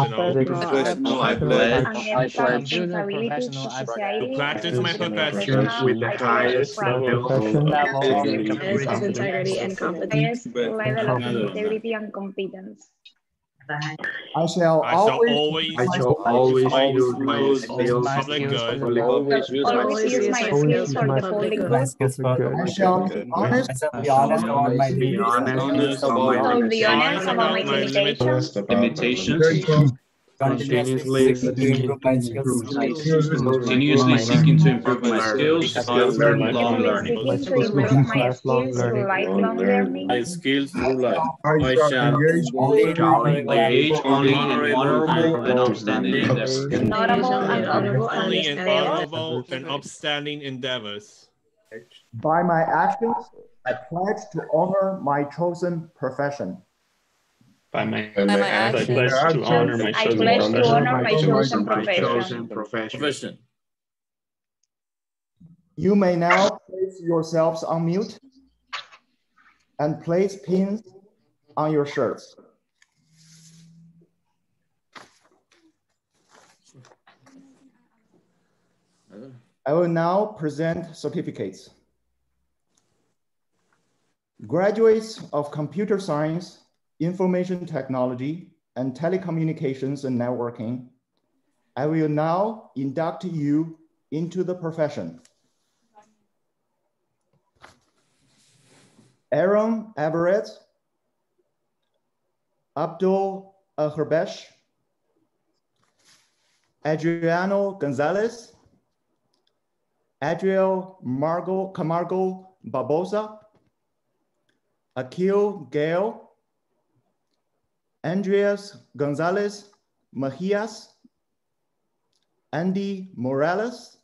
to practice my profession with the highest level of integrity and competence. Level of integrity and competence. I shall always use my skills for public good. Always use my skills for the public good. I shall be honest I'll be honest about my limitations. Continuously seeking to improve my skills, lifelong learning. My skills through life. I shall engage only in honorable and upstanding endeavors. Honorable and upstanding endeavors. By my actions, I pledge to honor my chosen profession. By my actions, I pledge to honor my chosen profession. You may now place yourselves on mute and place pins on your shirts. I will now present certificates. Graduates of computer science, information technology, and telecommunications and networking, I will now induct you into the profession. Aaron Everett, Abdul Herbesh, Adriano Gonzalez, Adriel Camargo Barbosa, Akil Gale, Andreas Gonzalez Mejias, Andy Morales,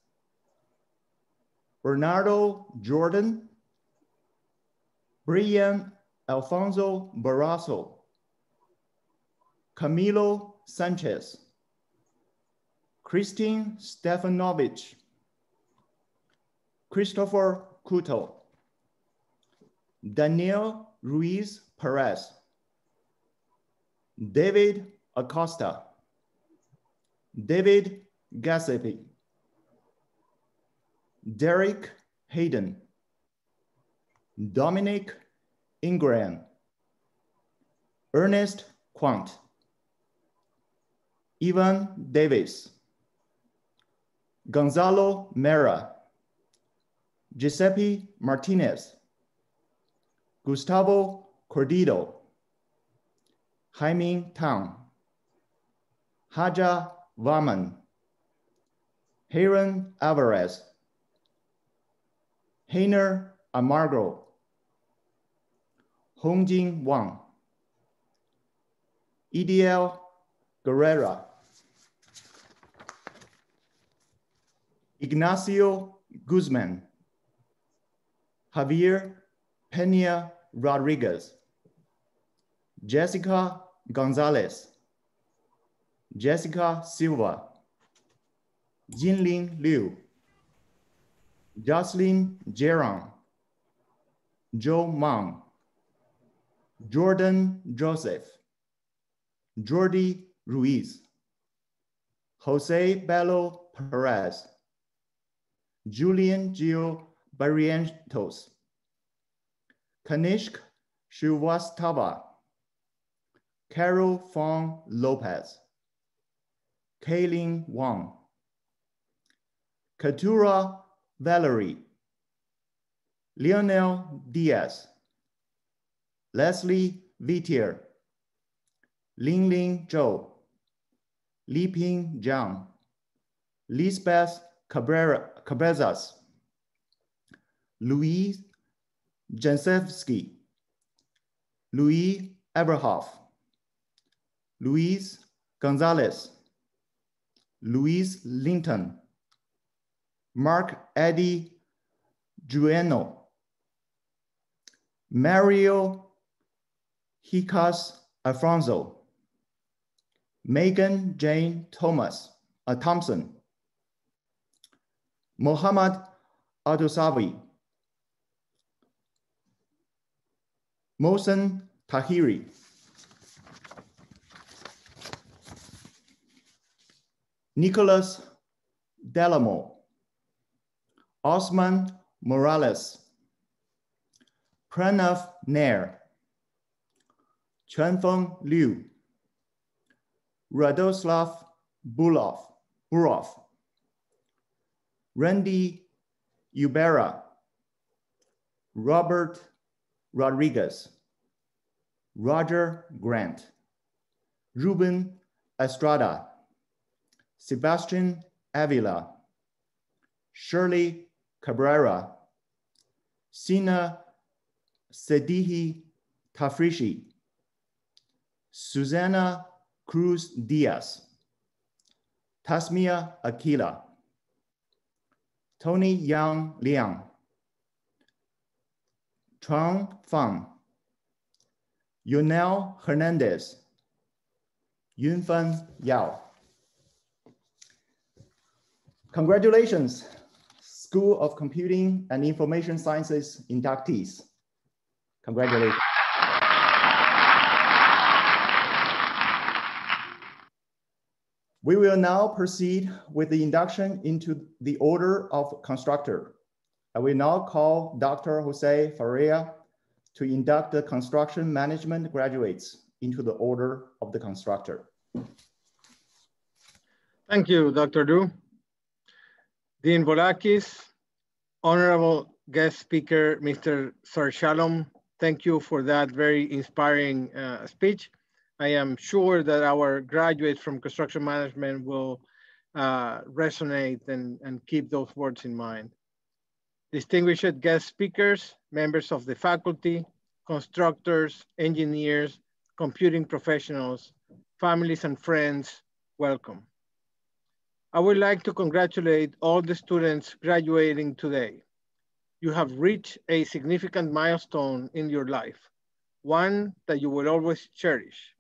Bernardo Jordan, Brian Alfonso Barroso, Camilo Sanchez, Christine Stefanovich, Christopher Couto, Daniel Ruiz Perez, David Acosta, David Gassepi, Derek Hayden, Dominic Ingram, Ernest Quant, Ivan Davis, Gonzalo Mera, Giuseppe Martinez, Gustavo Cordido, Jaime Tang, Haja Vaman, Heron Alvarez, Heiner Amargo, Hongjin Wang, EDL Guerrera, Ignacio Guzman, Javier Peña Rodriguez, Jessica Gonzalez, Jessica Silva, Jinling Liu, Jocelyn Geron, Joe Mang, Jordan Joseph, Jordi Ruiz, Jose Bello Perez, Julian Gio Barrientos, Kanishk Shrivastava, Carol Fong Lopez, Kaylin Wang, Katura Valerie, Lionel Diaz, Leslie Vitier, Lingling Zhou, Liping Zhang, Lisbeth Cabezas, Louis Jensevsky, Louis Eberhoff, Luis Gonzalez, Luis Linton, Mark Eddie Jueno, Mario Hicas Alfonso, Megan Jane Thompson, Mohammad Adosawi, Mohsen Tahiri, Nicholas Delamo, Osman Morales, Pranav Nair, Chuanfeng Liu, Radoslav Burov, Randy Ubera, Robert Rodriguez, Roger Grant, Ruben Estrada, Sebastian Avila, Shirley Cabrera, Sina Sedihi Tafrishi, Susana Cruz Diaz, Tasmia Aquila, Tony Yang Liang, Chuang Fang, Yunel Hernandez, Yunfan Yao. Congratulations, School of Computing and Information Sciences inductees. Congratulations. We will now proceed with the induction into the order of constructor. I will now call Dr. Jose Faria to induct the construction management graduates into the order of the constructor. Thank you, Dr. Du. Dean Volakis, honorable guest speaker, Mr. Sir Shalom, thank you for that very inspiring speech. I am sure that our graduates from construction management will resonate and keep those words in mind. Distinguished guest speakers, members of the faculty, constructors, engineers, computing professionals, families and friends, welcome. I would like to congratulate all the students graduating today. You have reached a significant milestone in your life, one that you will always cherish.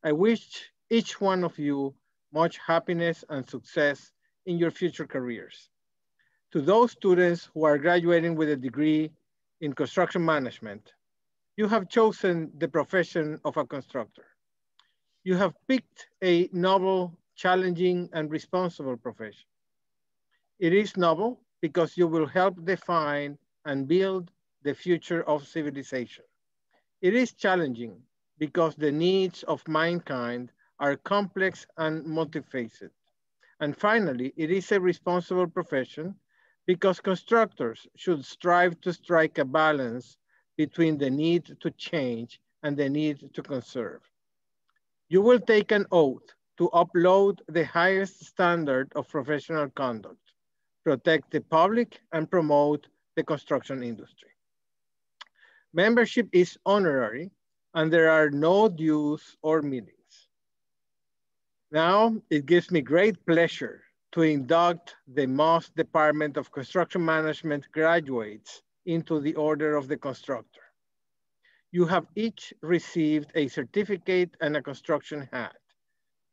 I wish each one of you much happiness and success in your future careers. To those students who are graduating with a degree in construction management, you have chosen the profession of a constructor. You have picked a noble, challenging, and responsible profession. It is noble because you will help define and build the future of civilization. It is challenging because the needs of mankind are complex and multifaceted. And finally, it is a responsible profession because constructors should strive to strike a balance between the need to change and the need to conserve. You will take an oath to uphold the highest standard of professional conduct, protect the public, and promote the construction industry. Membership is honorary, and there are no dues or meetings. Now, it gives me great pleasure to induct the Moss Department of Construction Management graduates into the Order of the Constructor. You have each received a certificate and a construction hat.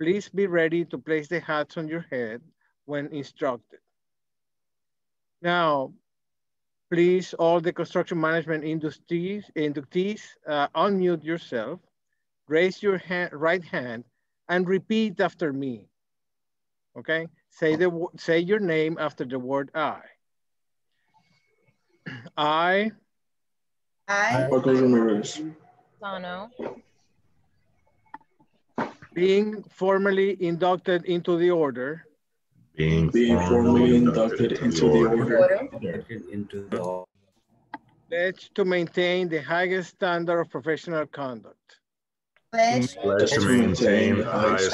Please be ready to place the hats on your head when instructed. Now, please, all the construction management inductees, unmute yourself, raise your right hand, and repeat after me. Okay, say your name after the word I. I. Sano. Being formally inducted into the order. Being formally inducted into the order. Pledge to maintain the highest standard of professional conduct. Pledge to maintain the highest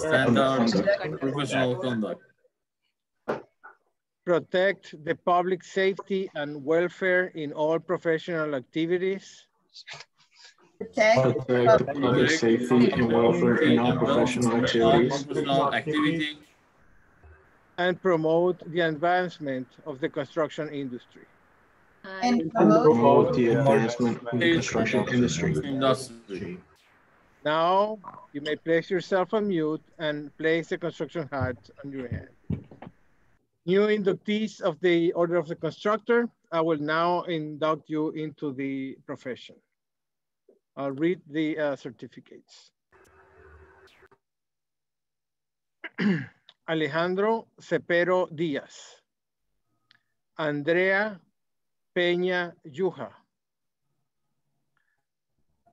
standard of professional conduct. Protect the public safety and welfare in all professional activities. Protect the public safety and welfare in all professional activities. And promote the advancement of the construction industry. And promote the advancement of the construction industry. Now, you may place yourself on mute and place the construction hat on your head. New inductees of the Order of the Constructor, I will now induct you into the profession. I'll read the certificates. Alejandro Cepero Díaz. Andrea Peña Yuja.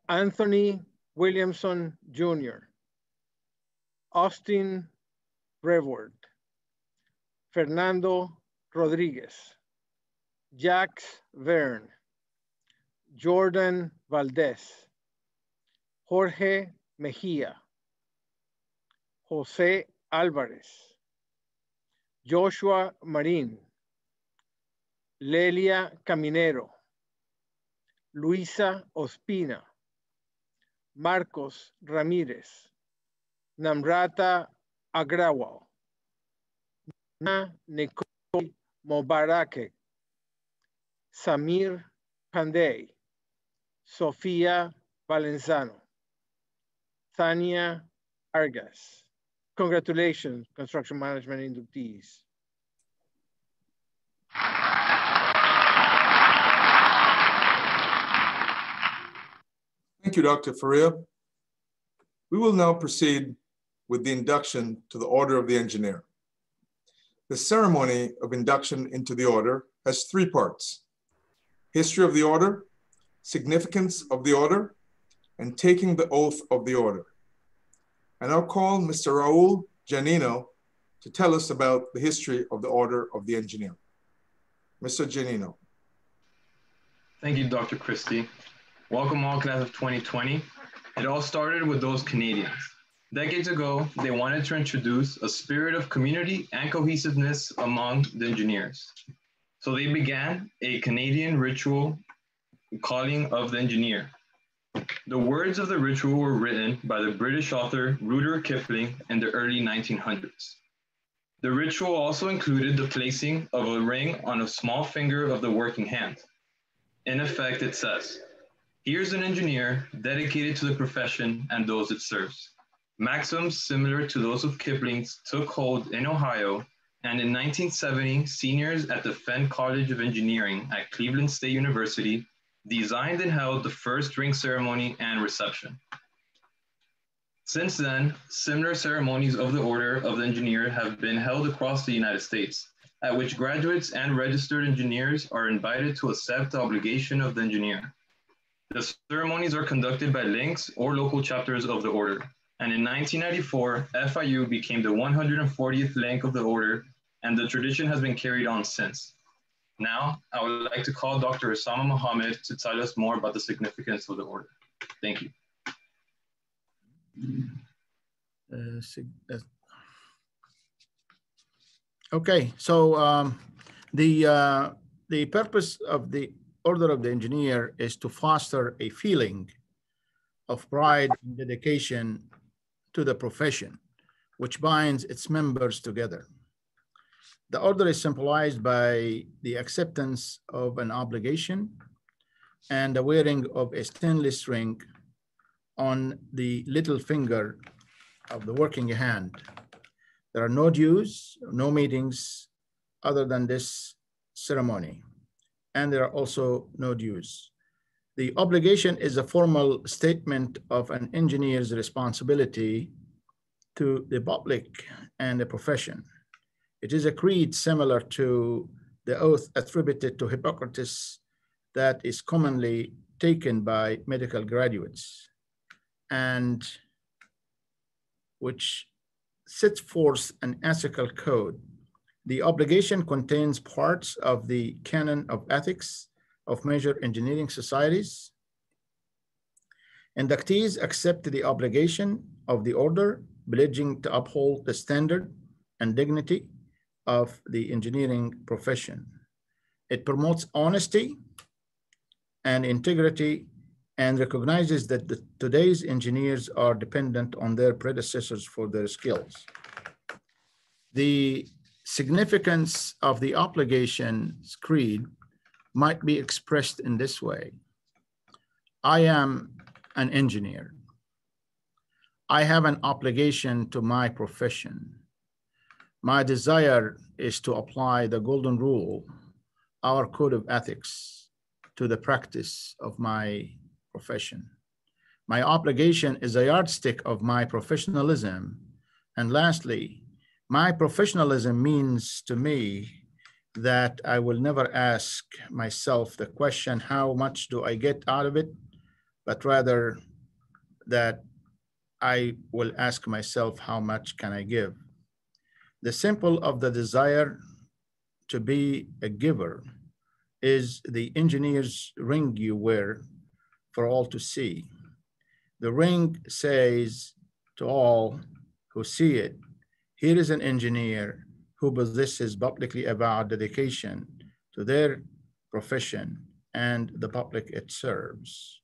Anthony Williamson Jr. Austin Brevard. Fernando Rodriguez. Jax Verne. Jordan Valdez. Jorge Mejia. Jose Alvarez. Joshua Marin. Lelia Caminero. Luisa Ospina. Marcos Ramírez. Namrata Agrawal. Nicole Mobarake. Samir Pandey. Sofia Valenzano. Tania Vargas. Congratulations, construction management inductees. Thank you, Dr. Faria. We will now proceed with the induction to the Order of the Engineer. The ceremony of induction into the order has three parts: history of the order, significance of the order, and taking the oath of the order. And I'll call Mr. Raul Janino to tell us about the history of the Order of the Engineer. Mr. Janino. Thank you, Dr. Christie. Welcome all class of 2020. It all started with those Canadians. Decades ago, they wanted to introduce a spirit of community and cohesiveness among the engineers. So they began a Canadian ritual calling of the engineer. The words of the ritual were written by the British author Rudyard Kipling in the early 1900s. The ritual also included the placing of a ring on a small finger of the working hand. In effect, it says, "Here's an engineer dedicated to the profession and those it serves." Maxims similar to those of Kipling's took hold in Ohio, and in 1970, seniors at the Fenn College of Engineering at Cleveland State University designed and held the first ring ceremony and reception. Since then, similar ceremonies of the Order of the Engineer have been held across the United States, at which graduates and registered engineers are invited to accept the obligation of the engineer. The ceremonies are conducted by links or local chapters of the Order, and in 1994, FIU became the 140th link of the Order, and the tradition has been carried on since. Now, I would like to call Dr. Osama Mohammed to tell us more about the significance of the Order. Thank you. Okay, so the purpose of the Order of the Engineer is to foster a feeling of pride and dedication to the profession, which binds its members together. The order is symbolized by the acceptance of an obligation and the wearing of a stainless ring on the little finger of the working hand. There are no dues, no meetings other than this ceremony, and there are also no dues. The obligation is a formal statement of an engineer's responsibility to the public and the profession. It is a creed similar to the oath attributed to Hippocrates that is commonly taken by medical graduates, and which sets forth an ethical code. The obligation contains parts of the canon of ethics of major engineering societies. Inductees accept the obligation of the order, pledging to uphold the standard and dignity of the engineering profession. It promotes honesty and integrity and recognizes that today's engineers are dependent on their predecessors for their skills. The significance of the obligations creed might be expressed in this way. I am an engineer. I have an obligation to my profession. My desire is to apply the golden rule, our code of ethics, to the practice of my profession. My obligation is a yardstick of my professionalism. And lastly, my professionalism means to me that I will never ask myself the question, how much do I get out of it? But rather that I will ask myself, how much can I give? The symbol of the desire to be a giver is the engineer's ring you wear for all to see. The ring says to all who see it, here is an engineer who possesses publicly avowed dedication to their profession and the public it serves.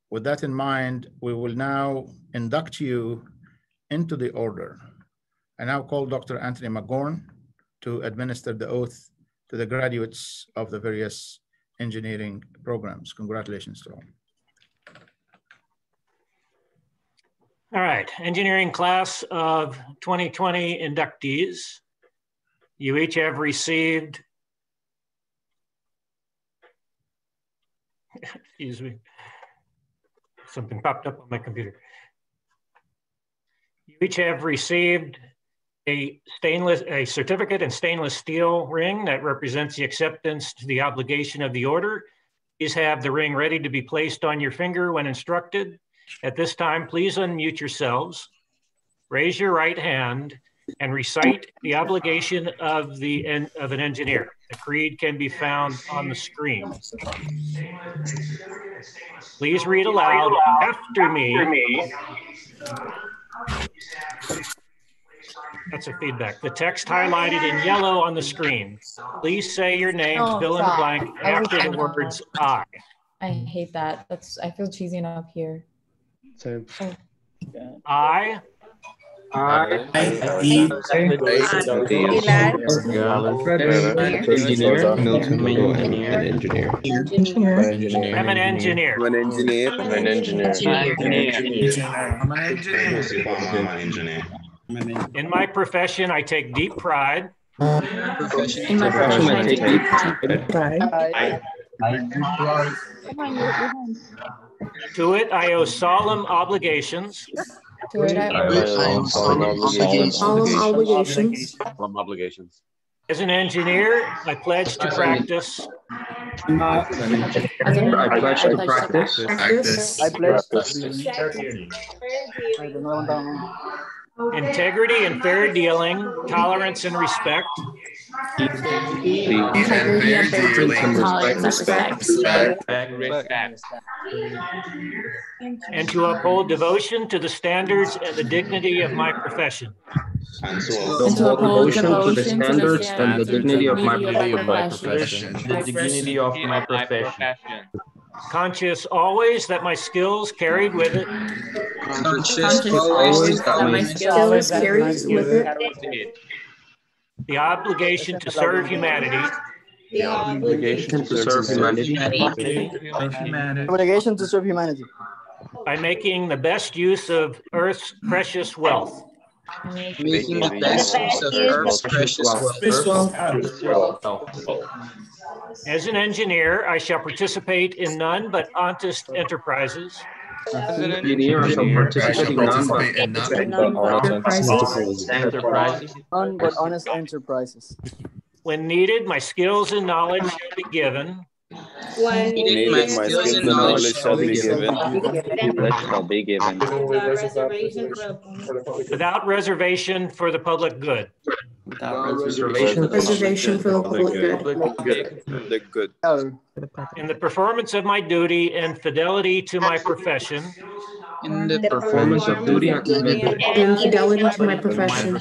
With that in mind, we will now induct you into the order. I now call Dr. Anthony McGorn to administer the oath to the graduates of the various engineering programs. Congratulations to all. All right, engineering class of 2020 inductees. You each have received, excuse me, something popped up on my computer. You each have received a certificate in stainless steel ring that represents the acceptance to the obligation of the order. Please have the ring ready to be placed on your finger when instructed. At this time, please unmute yourselves, raise your right hand, and recite the obligation of an engineer. The creed can be found on the screen. Please read aloud after me. That's a feedback. The text highlighted in yellow on the screen. Please say your name, fill in the blank after the words I. I hate that. I feel cheesy enough here. Same. I I'm an engineer. I'm an engineer. I'm an engineer. In my profession, I take deep pride. In my profession, I take deep pride. To it, I owe solemn obligations. To it, I owe Solemn obligations. As an engineer, I pledge to practice. I pledge to practice. Integrity and fair dealing, tolerance and respect. Integrity and fair dealing, tolerance and respect. And to uphold devotion to the standards and the dignity of my profession. And to uphold devotion to the standards and the dignity of my profession. Conscious always that my skills carried with it. Conscious always that my skills carried with it. The obligation to serve humanity. The obligation to serve humanity. Obligation to serve humanity. By making the best use of Earth's precious wealth. Making the best use of Earth's precious wealth. As an engineer, I shall participate in none but honest enterprises. As an engineer, I shall participate in none but honest enterprises. When needed, my skills and knowledge shall be given. When needed, my skills and knowledge shall be given. Without reservation for the public good. Reservation for the public good. In the performance of my duty and fidelity to my profession. In the performance of duty and fidelity to my profession.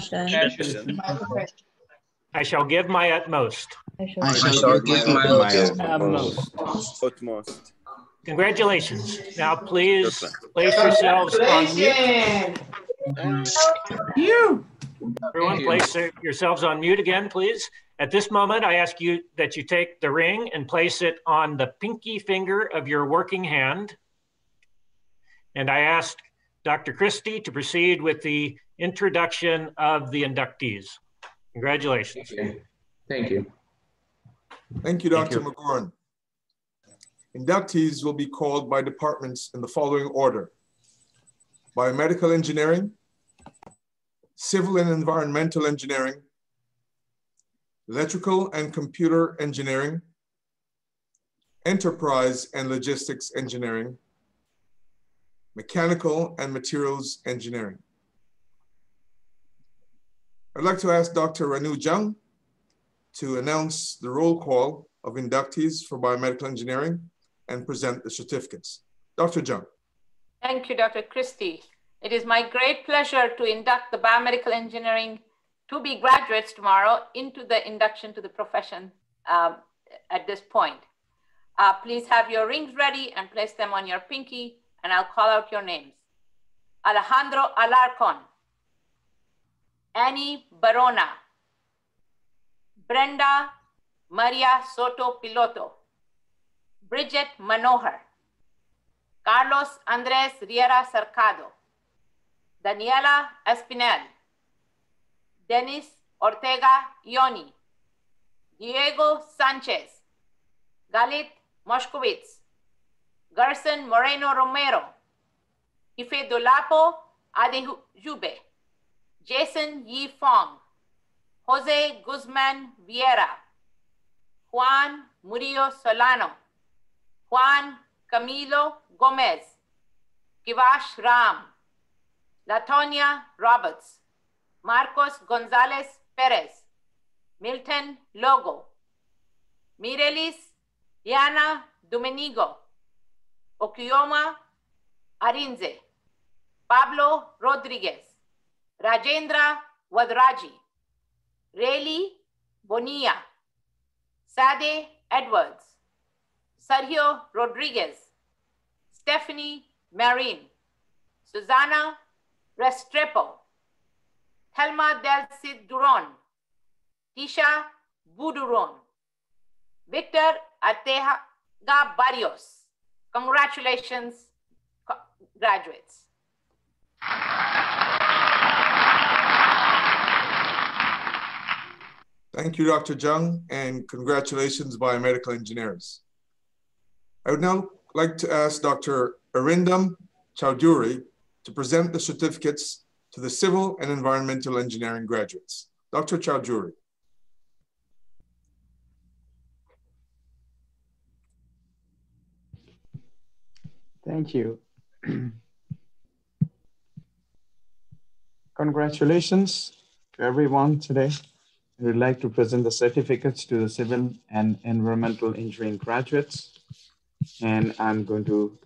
I shall give my utmost. I shall give my utmost. Congratulations. Now please place yourselves on mute. Everyone, place yourselves on mute again, please. At this moment, I ask you that you take the ring and place it on the pinky finger of your working hand. And I ask Dr. Christie to proceed with the introduction of the inductees. Congratulations. Thank you. Thank you, Dr. McGorn. Inductees will be called by departments in the following order: biomedical engineering, civil and environmental engineering, electrical and computer engineering, enterprise and logistics engineering, mechanical and materials engineering. I'd like to ask Dr. Ranu Jung to announce the roll call of inductees for biomedical engineering and present the certificates. Dr. Jung. Thank you, Dr. Christie. It is my great pleasure to induct the biomedical engineering to-be graduates tomorrow into the induction to the profession at this point. Please have your rings ready and place them on your pinky, and I'll call out your names. Alejandro Alarcon, Annie Barona, Brenda Maria Soto Piloto, Bridget Manohar, Carlos Andres Riera Cercado, Daniela Espinel, Denis Ortega Ioni, Diego Sanchez, Galit Moshkowitz, Gerson Moreno Romero, Ife Dolapo Adejube, Jason Yi Fong, Jose Guzman Vieira, Juan Murillo Solano, Juan Camilo Gomez, Kivash Ram, Latonia Roberts, Marcos Gonzalez Perez, Milton Logo, Mirelis Diana Domenigo, Okioma Arinze, Pablo Rodriguez, Rajendra Wadraji, Rayleigh Bonilla, Sade Edwards, Sergio Rodriguez, Stephanie Marin, Susana Restrepo, Thelma Del Cid Duron, Tisha Buduron, Victor Arteaga Barrios. Congratulations, graduates. Thank you, Dr. Jung, and congratulations, biomedical engineers. I would now like to ask Dr. Arindam Chowdhury to present the certificates to the civil and environmental engineering graduates. Dr. Chowdhury. Thank you. Congratulations to everyone today. I would like to present the certificates to the civil and environmental engineering graduates. And I'm going to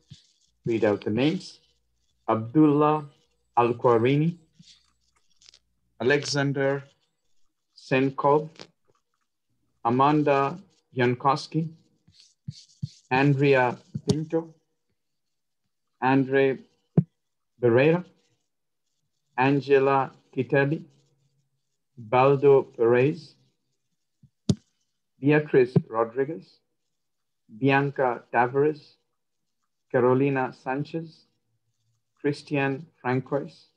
read out the names. Abdullah Al-Qarini, Alexander Senkov, Amanda Jankowski, Andrea Pinto, Andre Barrera, Angela Kitelli, Baldo Perez, Beatriz Rodriguez, Bianca Tavares, Carolina Sanchez, Christian Francois,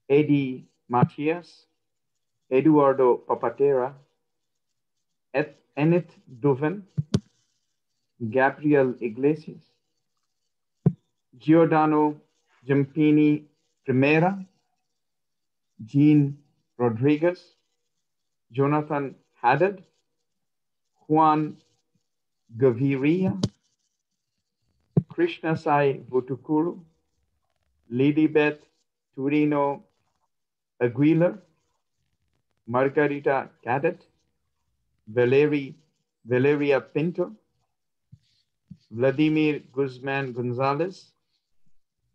Eddie Matias, Eduardo Papatera, Enid Duven, Gabriel Iglesias, Giordano Giampini Primera, Jean Rodriguez, Jonathan Haddad, Juan Gaviria, Krishna Sai Vutukuru, Lilibet Turino Aguilar, Margarita Cadet, Valeria Pinto, Vladimir Guzman Gonzalez,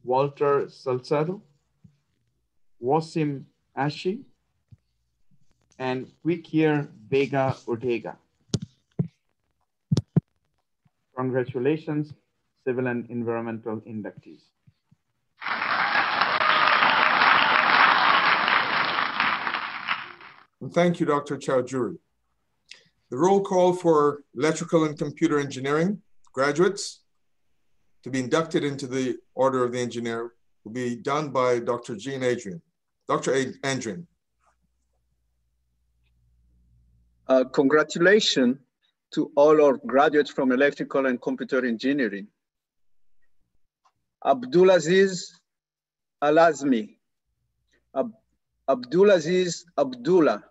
Walter Salcedo, Wasim Ashi, and Quiquier Vega Ortega. Congratulations, civil and environmental inductees. And thank you, Dr. Chowdhury. The roll call for electrical and computer engineering graduates to be inducted into the Order of the Engineer will be done by Dr. Jean Adrian. Dr. Adrian. Congratulations to all our graduates from electrical and computer engineering. Abdulaziz Alazmi, Abdulaziz Abdullah,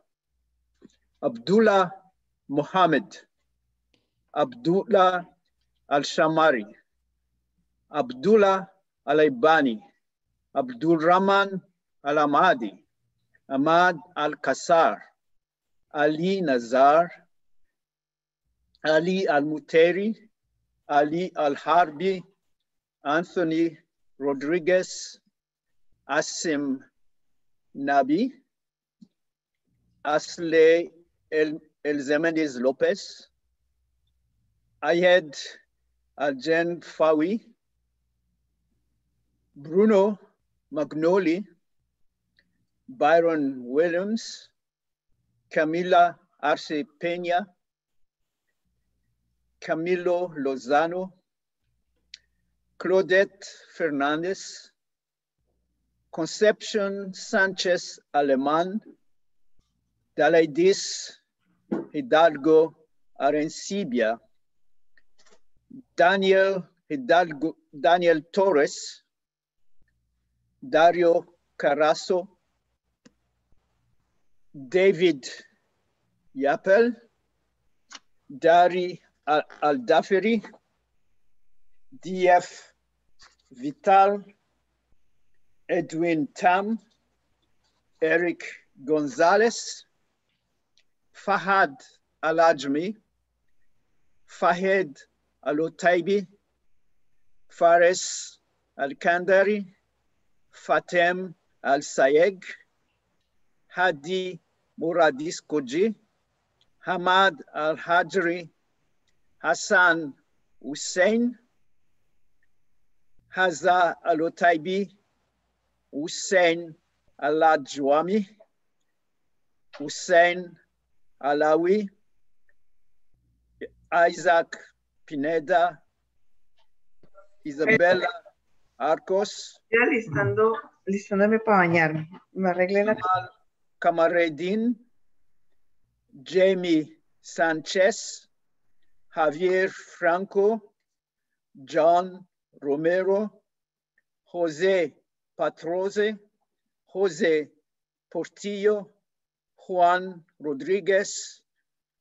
Abdullah Mohammed, Abdullah Al-Shamari, Abdullah Al-Ibani, Abdul Rahman Al-Amadi, Ahmad Al-Kassar, Ali Nazar, Ali Al-Muteri, Ali Al-Harbi, Anthony Rodriguez, Asim Nabi, Asle El-Zemeniz Lopez, Ayed Aljen Fawi, Bruno Magnoli, Byron Williams, Camila Arce Peña, Camilo Lozano, Claudette Fernandez, Concepcion Sanchez Aleman, Dalaidis Hidalgo Arencibia, Daniel Torres, Dario Carazo, David Yapel, Dari Al-Dafiri, DF Vital, Edwin Tam, Eric Gonzalez, Fahad Al-Ajmi, Fahed Al-Otaibi, Fares Al-Kandari, Fatem Al-Sayeg, Hadi Muradis Koji, Hamad Al-Hajri, Hassan Hussein, Haza Al-Otaibi, Hussein Alajwami, Hussein Alawi, Isaac Pineda, Isabella Arcos, Ya listándome para bañarme. Me arreglé la... Kamaredin, Jamie Sanchez, Javier Franco, John Romero, Jose Patroze, Jose Portillo, Juan Rodriguez,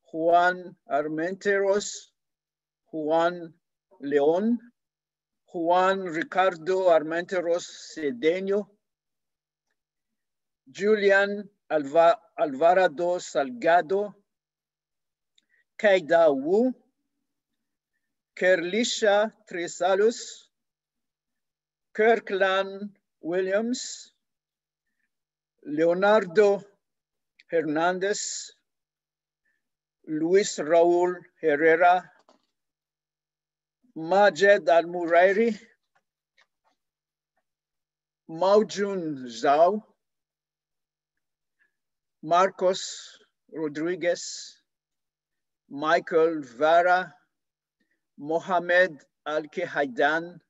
Juan Armenteros, Juan León, Juan Ricardo Armenteros Cedeño, Julian Alvarado Salgado, Kaida Wu, Kerlisha Tresalus, Kirkland Williams, Leonardo Hernandez, Luis Raúl Herrera, Majed Al-Murairi, Maujun Zhao, Marcos Rodriguez, Michael Vara, Mohamed Al-Kehaidan,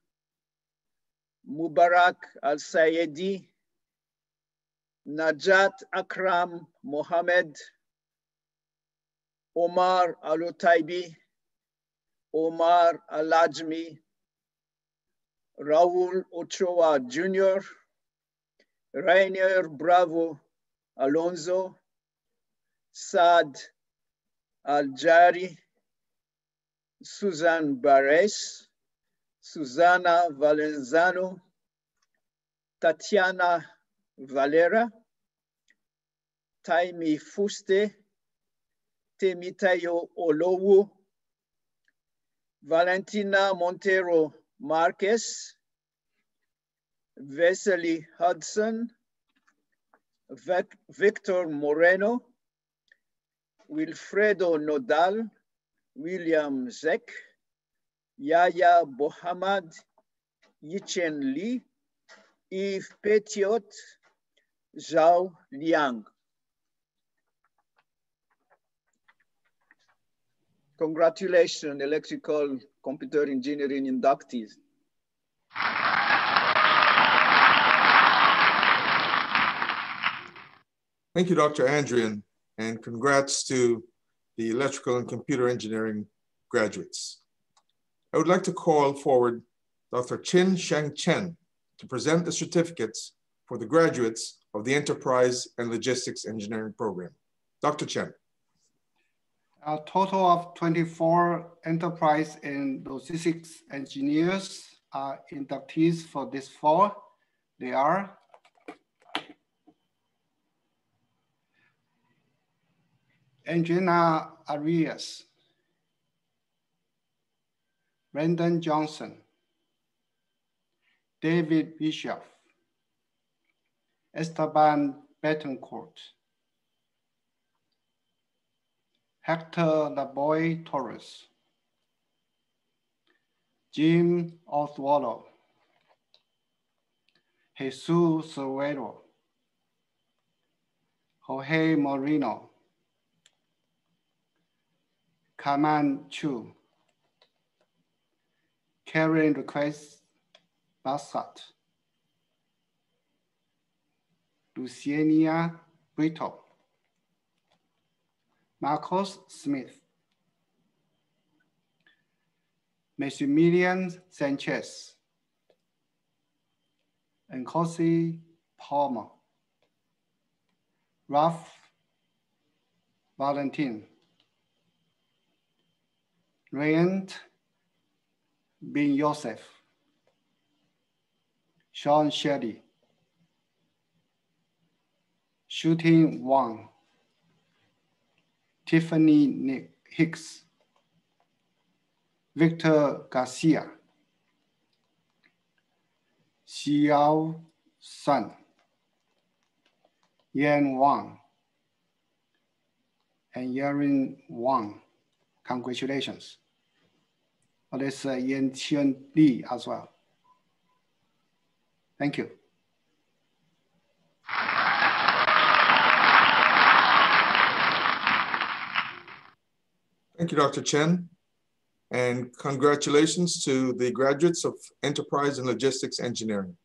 Mubarak Al-Sayedi, Najat Akram Mohammed, Omar Al-Otaibi, Omar Al-Ajmi, Raul Ochoa Jr., Rainier Bravo Alonso, Saad Al-Jari, Susan Barres, Susana Valenzano, Tatiana Valera, Taimi Fuste, Temitayo Olowu, Valentina Montero Marquez, Vesely Hudson, Victor Moreno, Wilfredo Nodal, William Zek, Yaya Bohamad, Yichen Li, Yves Petiot, Zhao Liang. Congratulations, electrical computer engineering inductees. Thank you, Dr. Andrian, and congrats to the electrical and computer engineering graduates. I would like to call forward Dr. Chin Sheng Chen to present the certificates for the graduates of the Enterprise and Logistics Engineering Program. Dr. Chen. A total of 24 enterprise and logistics engineers are inductees for this fall. They are Angelina Arias, Brandon Johnson, David Bishop, Esteban Betancourt, Hector Laboy Torres, Jim Oswaldo, Jesus Cervero, Jorge Moreno, Kaman Chu, Karen Request Bassat, Luciania Brito, Marcos Smith, Maximilian Sanchez, and Cosi Palmer, Ralph Valentin, Rayant Bin Yosef, Sean Shelley, Shooting Wang, Tiffany Hicks, Victor Garcia, Xiao Sun, Yan Wang, and Yarin Wang. Congratulations. Oh, there's Yan Qian Li as well. Thank you. Thank you, Dr. Chen. And congratulations to the graduates of Enterprise and Logistics Engineering.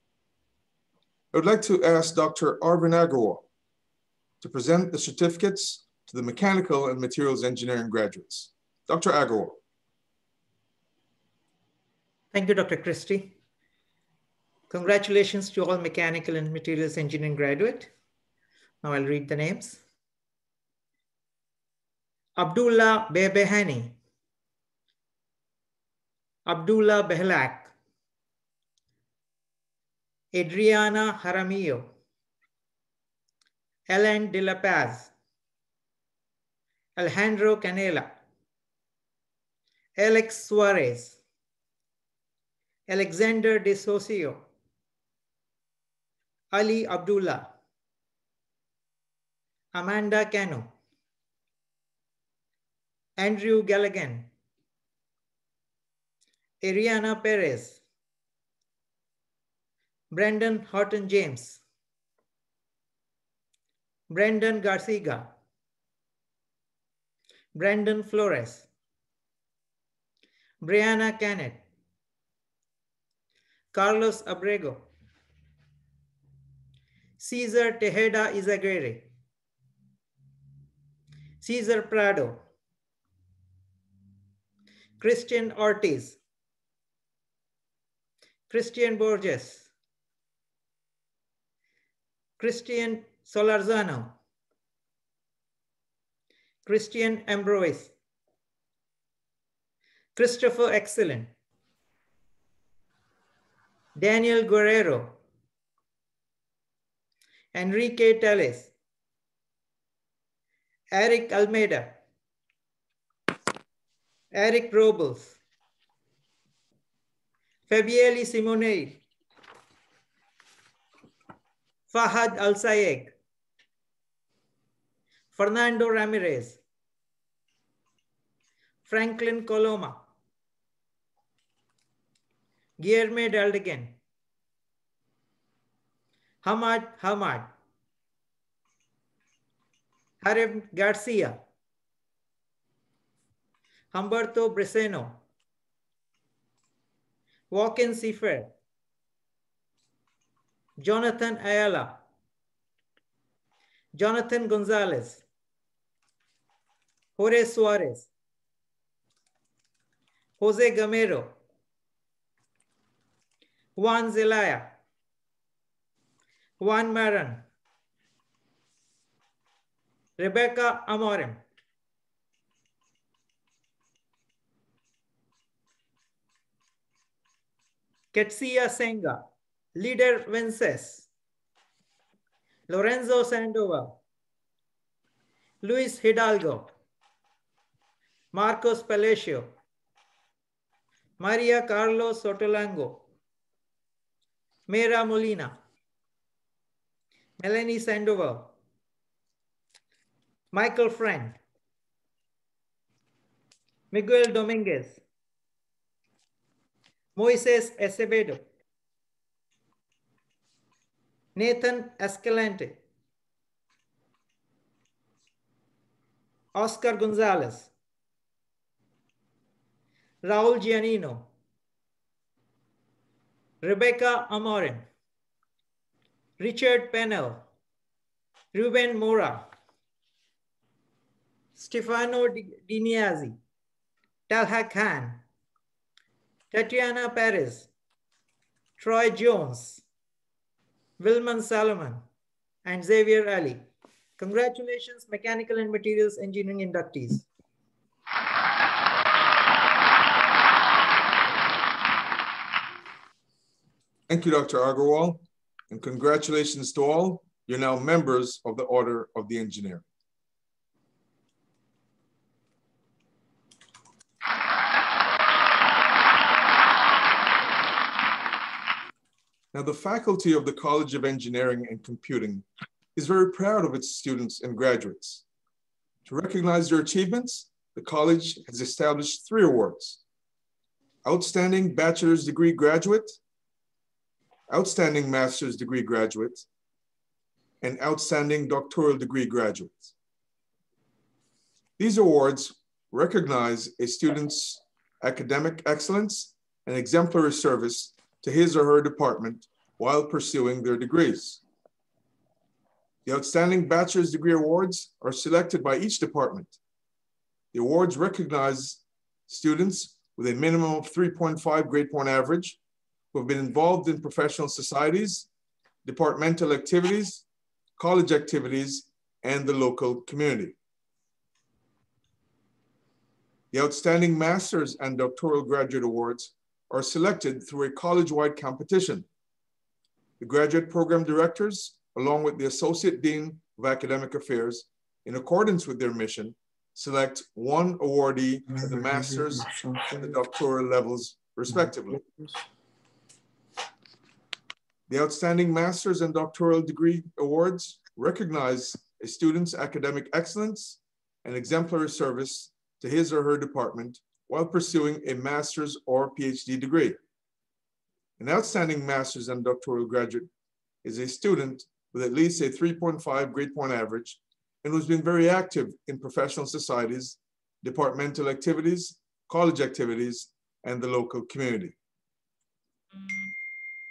I would like to ask Dr. Arvind Agarwal to present the certificates to the Mechanical and Materials Engineering graduates. Dr. Agarwal. Thank you, Dr. Christie. Congratulations to all Mechanical and Materials Engineering graduate. Now I'll read the names. Abdullah Bebehani, Abdullah Behlak, Adriana Jaramillo, Ellen de la Paz, Alejandro Canela, Alex Suarez, Alexander De Socio, Ali Abdullah, Amanda Cano, Andrew Gallagher, Ariana Perez, Brandon Horton James, Brandon Garciga, Brandon Flores, Brianna Canet, Carlos Abrego, Cesar Tejeda Izaguirre, Cesar Prado, Christian Ortiz, Christian Borges, Christian Solarzano, Christian Ambroise, Christopher Excellent, Daniel Guerrero, Enrique Telles, Eric Almeida, Eric Robles, Fabieli Simonei, Fahad Al-Sayeg, Fernando Ramirez, Franklin Coloma, Guillermo Daldegan, Hamad Hamad, Harem Garcia, Humberto Breseno, Joaquin Cifer, Jonathan Ayala, Jonathan Gonzalez, Jorge Suarez, Jose Gamero, Juan Zelaya, Juan Maran, Rebecca Amorem, Ketsia Senga, Leader Vences, Lorenzo Sandoval, Luis Hidalgo, Marcos Palacio, Maria Carlos Sotolango, Mera Molina, Melanie Sandoval, Michael Friend, Miguel Dominguez, Moises Acevedo, Nathan Escalante, Oscar Gonzalez, Raul Giannino, Rebecca Amorin, Richard Pennell, Ruben Mora, Stefano Diniazzi, Talha Khan, Tatiana Perez, Troy Jones, Wilman Salomon, and Xavier Ali. Congratulations, Mechanical and Materials Engineering inductees. Thank you, Dr. Agarwal, and congratulations to all. You're now members of the Order of the Engineer. Now, the faculty of the College of Engineering and Computing is very proud of its students and graduates. To recognize their achievements, the college has established 3 awards: Outstanding Bachelor's Degree Graduate, Outstanding Master's Degree Graduate, and Outstanding Doctoral Degree Graduate. These awards recognize a student's academic excellence and exemplary service to his or her department while pursuing their degrees. The Outstanding Bachelor's Degree Awards are selected by each department. The awards recognize students with a minimum of 3.5 grade point average who have been involved in professional societies, departmental activities, college activities, and the local community. The Outstanding Master's and Doctoral Graduate Awards are selected through a college-wide competition. The graduate program directors, along with the Associate Dean of Academic Affairs, in accordance with their mission, select one awardee at the master's and the doctoral levels, respectively. The Outstanding Master's and Doctoral Degree Awards recognize a student's academic excellence and exemplary service to his or her department while pursuing a master's or PhD degree. An outstanding master's and doctoral graduate is a student with at least a 3.5 grade point average and who's been very active in professional societies, departmental activities, college activities, and the local community.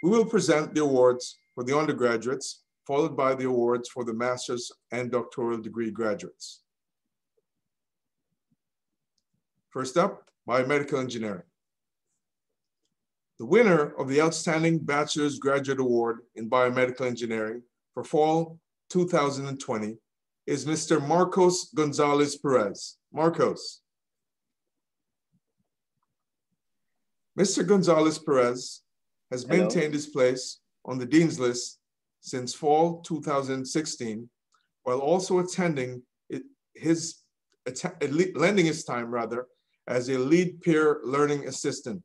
We will present the awards for the undergraduates, followed by the awards for the master's and doctoral degree graduates. First up, biomedical engineering. The winner of the Outstanding Bachelor's Graduate Award in Biomedical Engineering for fall 2020 is Mr. Marcos Gonzalez Perez. Marcos. Mr. Gonzalez Perez has maintained his place on the Dean's List since fall 2016, while also lending his time as a lead peer learning assistant.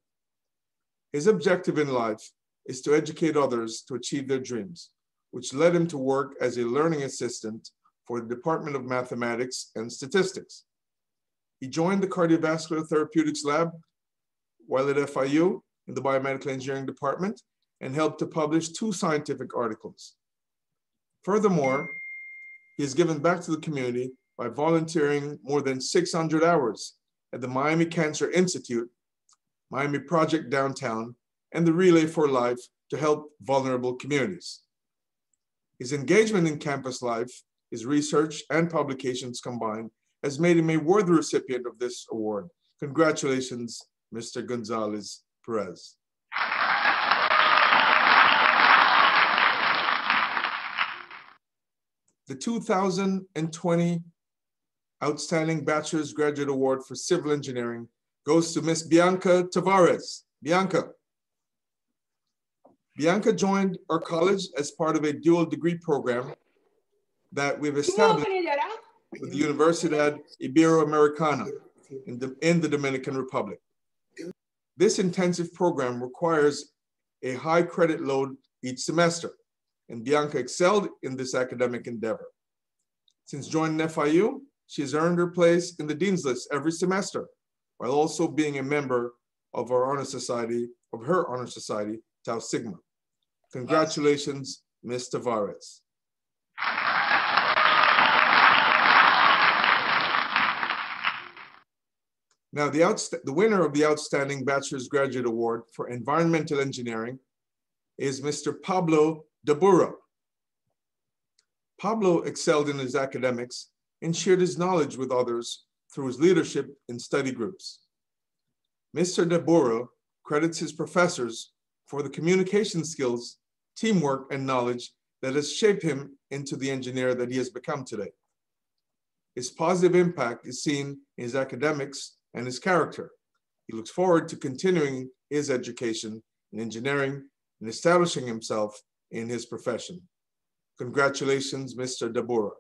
His objective in life is to educate others to achieve their dreams, which led him to work as a learning assistant for the Department of Mathematics and Statistics. He joined the Cardiovascular Therapeutics Lab while at FIU in the Biomedical Engineering Department and helped to publish 2 scientific articles. Furthermore, he has given back to the community by volunteering more than 600 hours at the Miami Cancer Institute, Miami Project Downtown, and the Relay for Life to help vulnerable communities. His engagement in campus life, his research and publications combined has made him a worthy recipient of this award. Congratulations, Mr. Gonzalez Perez. The 2020 Outstanding Bachelor's Graduate Award for Civil Engineering goes to Miss Bianca Tavares. Bianca joined our college as part of a dual degree program that we've established with the Universidad Iberoamericana in the Dominican Republic. This intensive program requires a high credit load each semester, and Bianca excelled in this academic endeavor. Since joining FIU, she has earned her place in the Dean's List every semester, while also being a member of her honor society, Tau Sigma. Congratulations, Ms. Tavares. Now, the winner of the Outstanding Bachelor's Graduate Award for Environmental Engineering is Mr. Pablo Dabura. Pablo excelled in his academics and shared his knowledge with others through his leadership in study groups. Mr. Dabura credits his professors for the communication skills, teamwork, and knowledge that has shaped him into the engineer that he has become today. His positive impact is seen in his academics and his character. He looks forward to continuing his education in engineering and establishing himself in his profession. Congratulations, Mr. Dabura.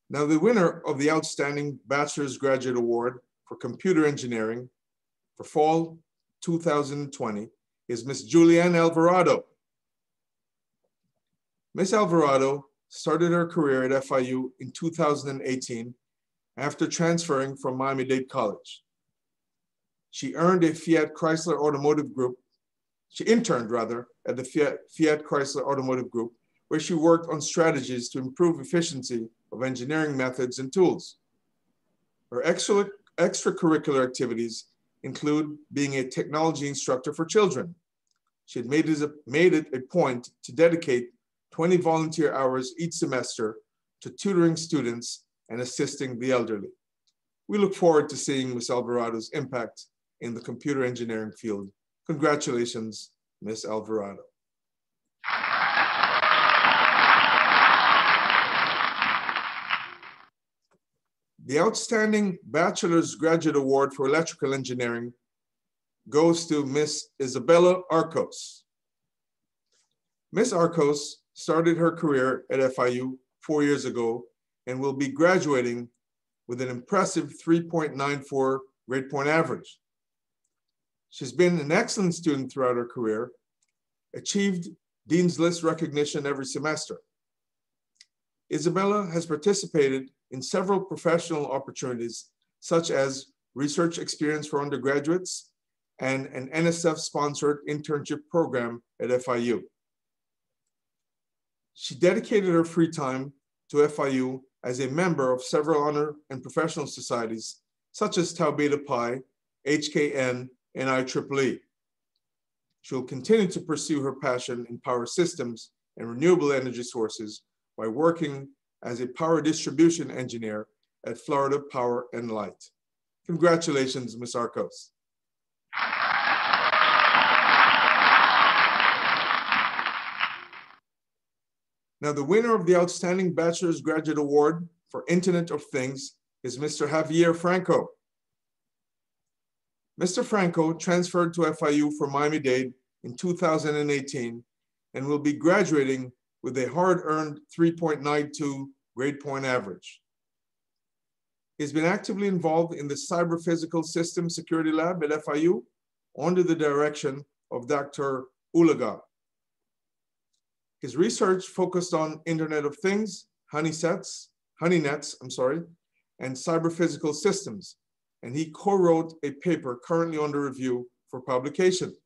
Now, the winner of the Outstanding Bachelor's Graduate Award for Computer Engineering for fall 2020 is Ms. Julianne Alvarado. Ms. Alvarado started her career at FIU in 2018 after transferring from Miami-Dade College. She earned a Fiat Chrysler Automotive Group. She interned rather at the Fiat Chrysler Automotive Group, where she worked on strategies to improve efficiency of engineering methods and tools. Her extracurricular activities include being a technology instructor for children. She had made it a point to dedicate 20 volunteer hours each semester to tutoring students and assisting the elderly. We look forward to seeing Ms. Alvarado's impact in the computer engineering field. Congratulations, Ms. Alvarado. The Outstanding Bachelor's Graduate Award for Electrical Engineering goes to Ms. Isabella Arcos. Ms. Arcos started her career at FIU 4 years ago and will be graduating with an impressive 3.94 grade point average. She's been an excellent student throughout her career, achieved Dean's List recognition every semester. Isabella has participated in several professional opportunities, such as research experience for undergraduates and an NSF-sponsored internship program at FIU. She dedicated her free time to FIU as a member of several honor and professional societies, such as Tau Beta Pi, HKN, and IEEE. She will continue to pursue her passion in power systems and renewable energy sources by working as a power distribution engineer at Florida Power and Light. Congratulations, Ms. Arcos. Now, the winner of the Outstanding Bachelor's Graduate Award for Internet of Things is Mr. Javier Franco. Mr. Franco transferred to FIU from Miami-Dade in 2018 and will be graduating with a hard-earned 3.92 grade point average. He's been actively involved in the Cyber Physical System Security Lab at FIU under the direction of Dr. Ulaga. His research focused on Internet of Things, HoneyNets, and cyber physical systems, and he co-wrote a paper currently under review for publication.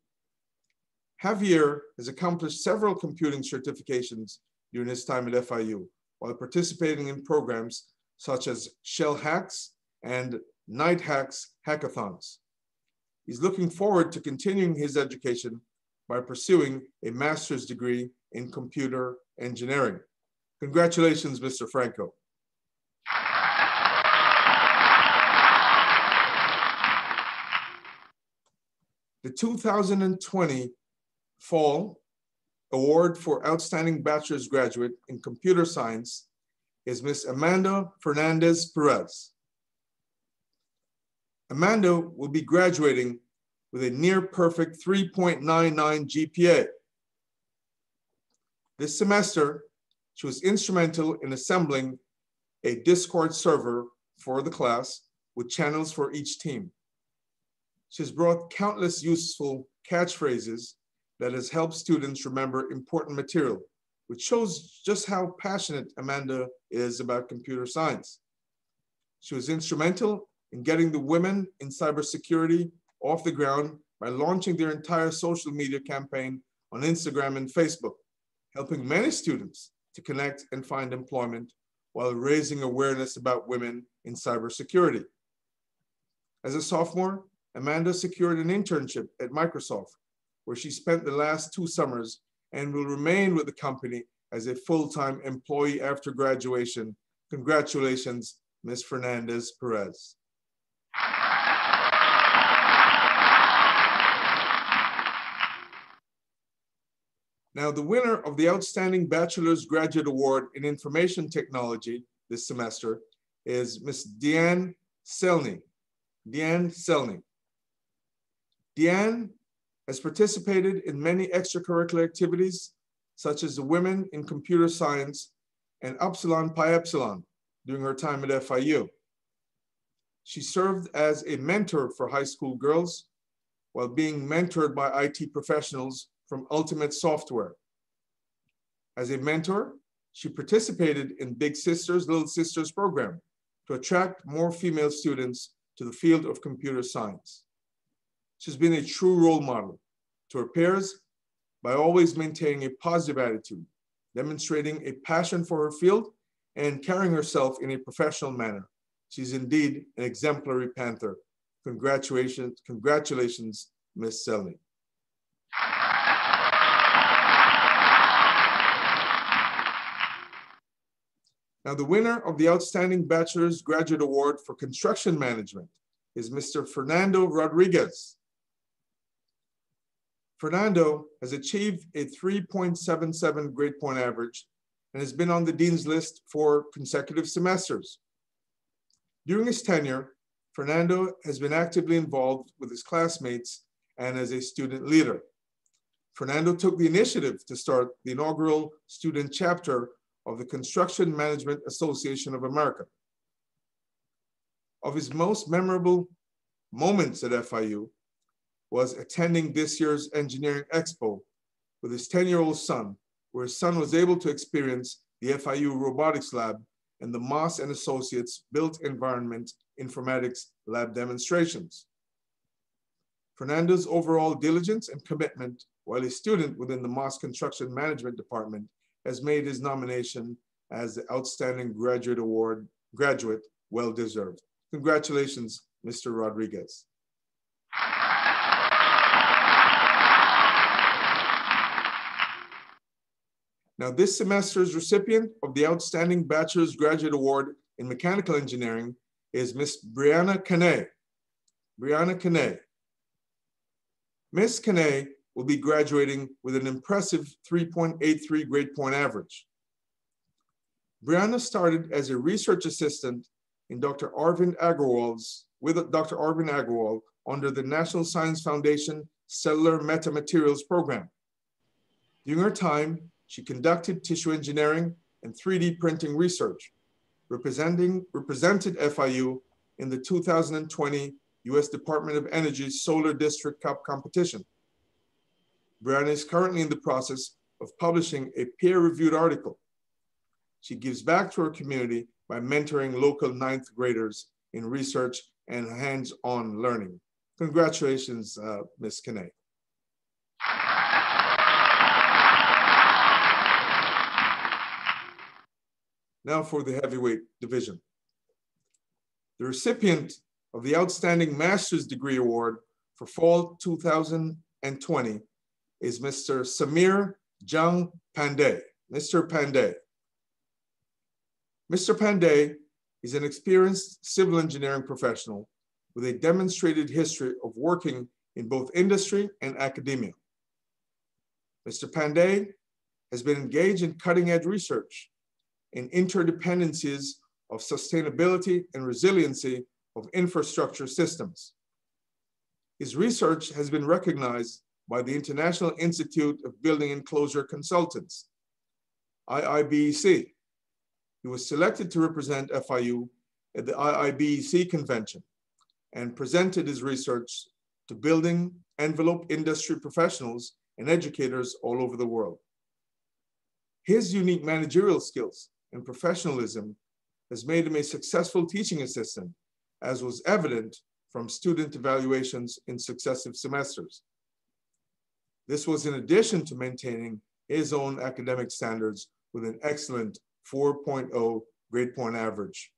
Javier has accomplished several computing certifications during his time at FIU, while participating in programs such as Shell Hacks and Night Hacks hackathons. He's looking forward to continuing his education by pursuing a master's degree in computer engineering. Congratulations, Mr. Franco. The 2020 Fall Award for Outstanding Bachelor's Graduate in Computer Science is Ms. Amanda Fernandez Perez. Amanda will be graduating with a near perfect 3.99 GPA. This semester, she was instrumental in assembling a Discord server for the class with channels for each team. She's brought countless useful catchphrases that has helped students remember important material, which shows just how passionate Amanda is about computer science. She was instrumental in getting the women in cybersecurity off the ground by launching their entire social media campaign on Instagram and Facebook, helping many students to connect and find employment while raising awareness about women in cybersecurity. As a sophomore, Amanda secured an internship at Microsoft, where she spent the last 2 summers and will remain with the company as a full-time employee after graduation. Congratulations, Ms. Fernandez Perez. Now, the winner of the Outstanding Bachelor's Graduate Award in Information Technology this semester is Ms. Deanne Selney. Deanne Selney. Deanne has participated in many extracurricular activities, such as the Women in Computer Science and Upsilon Pi Epsilon during her time at FIU. She served as a mentor for high school girls while being mentored by IT professionals from Ultimate Software. As a mentor, she participated in Big Sisters, Little Sisters program to attract more female students to the field of computer science. She's been a true role model to her peers by always maintaining a positive attitude, demonstrating a passion for her field and carrying herself in a professional manner. She's indeed an exemplary Panther. Congratulations, Ms. Selny. Now, the winner of the Outstanding Bachelor's Graduate Award for Construction Management is Mr. Fernando Rodriguez. Fernando has achieved a 3.77 grade point average and has been on the Dean's List for consecutive semesters. During his tenure, Fernando has been actively involved with his classmates and as a student leader. Fernando took the initiative to start the inaugural student chapter of the Construction Management Association of America. Of his most memorable moments at FIU was attending this year's Engineering Expo with his 10-year-old son, where his son was able to experience the FIU Robotics Lab and the Moss and Associates Built Environment Informatics Lab demonstrations. Fernando's overall diligence and commitment while a student within the Moss Construction Management Department has made his nomination as the Outstanding Graduate well-deserved. Congratulations, Mr. Rodriguez. Now, this semester's recipient of the Outstanding Bachelor's Graduate Award in Mechanical Engineering is Ms. Brianna Canay. Brianna Canay. Ms. Canay will be graduating with an impressive 3.83 grade point average. Brianna started as a research assistant in Dr. Arvind Agarwal under the National Science Foundation Cellular Metamaterials Program. During her time, she conducted tissue engineering and 3D printing research, represented FIU in the 2020 U.S. Department of Energy's Solar District Cup competition. Brianna is currently in the process of publishing a peer-reviewed article. She gives back to her community by mentoring local 9th graders in research and hands-on learning. Congratulations, Ms. Canay. Now for the heavyweight division. The recipient of the Outstanding Master's Degree Award for Fall 2020 is Mr. Samir Jung Pandey. Mr. Pandey. Mr. Pandey is an experienced civil engineering professional with a demonstrated history of working in both industry and academia. Mr. Pandey has been engaged in cutting-edge research in interdependencies of sustainability and resiliency of infrastructure systems. His research has been recognized by the International Institute of Building Enclosure Consultants, IIBEC. He was selected to represent FIU at the IIBEC convention and presented his research to building envelope industry professionals and educators all over the world. His unique managerial skills and professionalism has made him a successful teaching assistant, as was evident from student evaluations in successive semesters. This was in addition to maintaining his own academic standards with an excellent 4.0 grade point average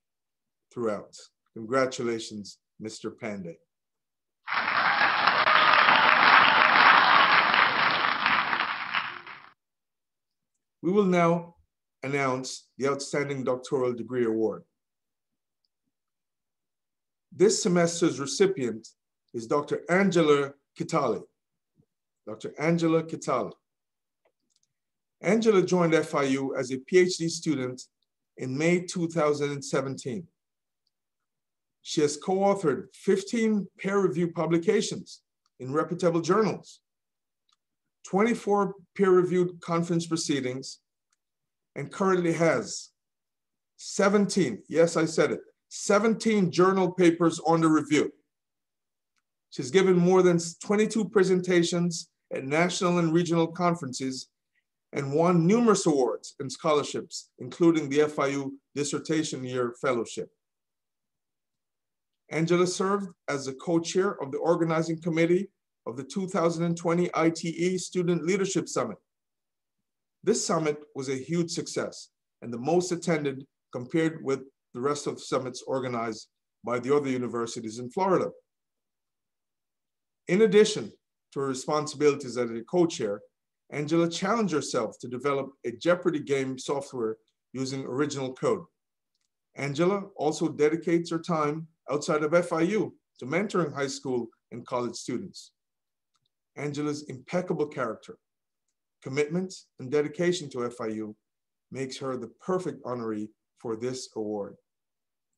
throughout. Congratulations, Mr. Pandey. We will now announce the Outstanding Doctoral Degree Award. This semester's recipient is Dr. Angela Kitale. Dr. Angela Kitale. Angela joined FIU as a PhD student in May 2017. She has co-authored 15 peer-reviewed publications in reputable journals, 24 peer-reviewed conference proceedings, and currently has 17, yes, I said it, 17 journal papers under review. She's given more than 22 presentations at national and regional conferences and won numerous awards and scholarships, including the FIU Dissertation Year Fellowship. Angela served as the co-chair of the organizing committee of the 2020 ITE Student Leadership Summit. This summit was a huge success and the most attended compared with the rest of the summits organized by the other universities in Florida. In addition to her responsibilities as a co-chair, Angela challenged herself to develop a Jeopardy game software using original code. Angela also dedicates her time outside of FIU to mentoring high school and college students. Angela's impeccable character, commitment, and dedication to FIU makes her the perfect honoree for this award.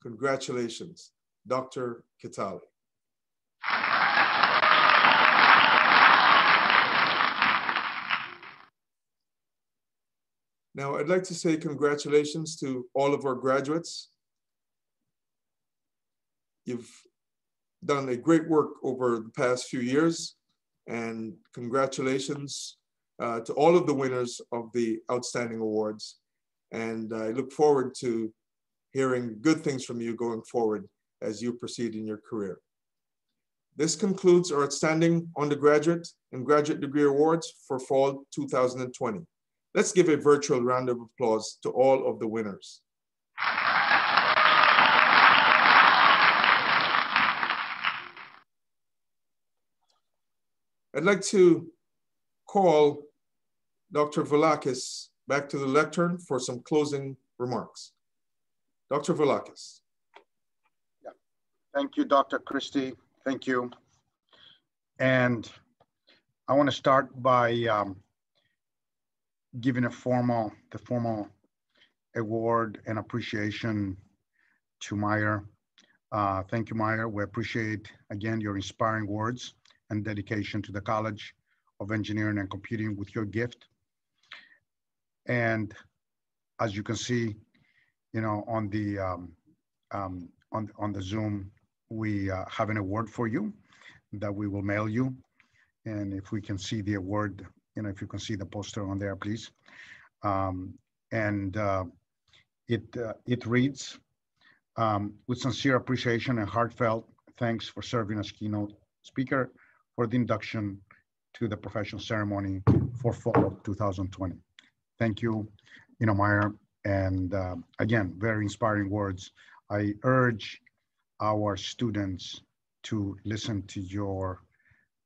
Congratulations, Dr. Kitale. Now, I'd like to say congratulations to all of our graduates. You've done a great work over the past few years, and congratulations to all of the winners of the outstanding awards. And I look forward to hearing good things from you going forward as you proceed in your career. This concludes our outstanding undergraduate and graduate degree awards for fall 2020. Let's give a virtual round of applause to all of the winners. I'd like to call Dr. Volakis back to the lectern for some closing remarks. Dr. Volakis. Yeah. Thank you, Dr. Christie. Thank you. And I want to start by giving the formal award and appreciation to Meyer. Thank you, Meyer. We appreciate, again, your inspiring words and dedication to the College of Engineering and Computing with your gift. And as you can see, you know, on the Zoom, we have an award for you that we will mail you. And if we can see the award, you know, if you can see the poster on there, please. It reads, with sincere appreciation and heartfelt thanks for serving as keynote speaker for the induction to the professional ceremony for fall 2020. Thank you, Meyer. And again, very inspiring words. I urge our students to listen to your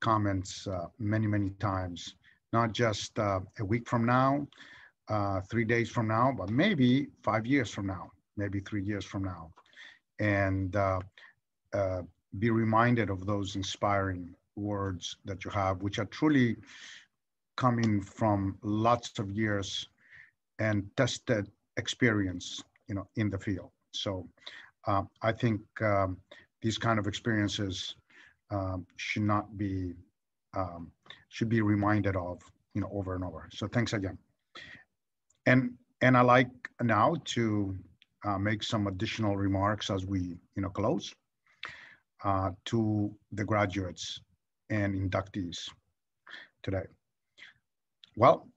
comments many, many times, not just a week from now, 3 days from now, but maybe 5 years from now, maybe 3 years from now. And be reminded of those inspiring words that you have, which are truly coming from lots of years and tested experience, in the field. So I think these kind of experiences should be reminded of, over and over. So thanks again. And I like now to make some additional remarks as we, close to the graduates and inductees today. Well,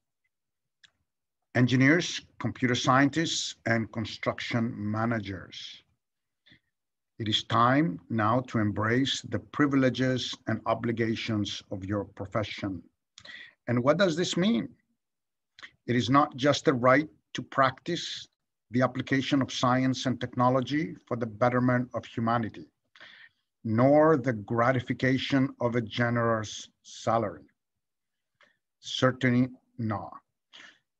engineers, computer scientists, and construction managers, it is time now to embrace the privileges and obligations of your profession. And what does this mean? It is not just the right to practice the application of science and technology for the betterment of humanity, nor the gratification of a generous salary. Certainly not.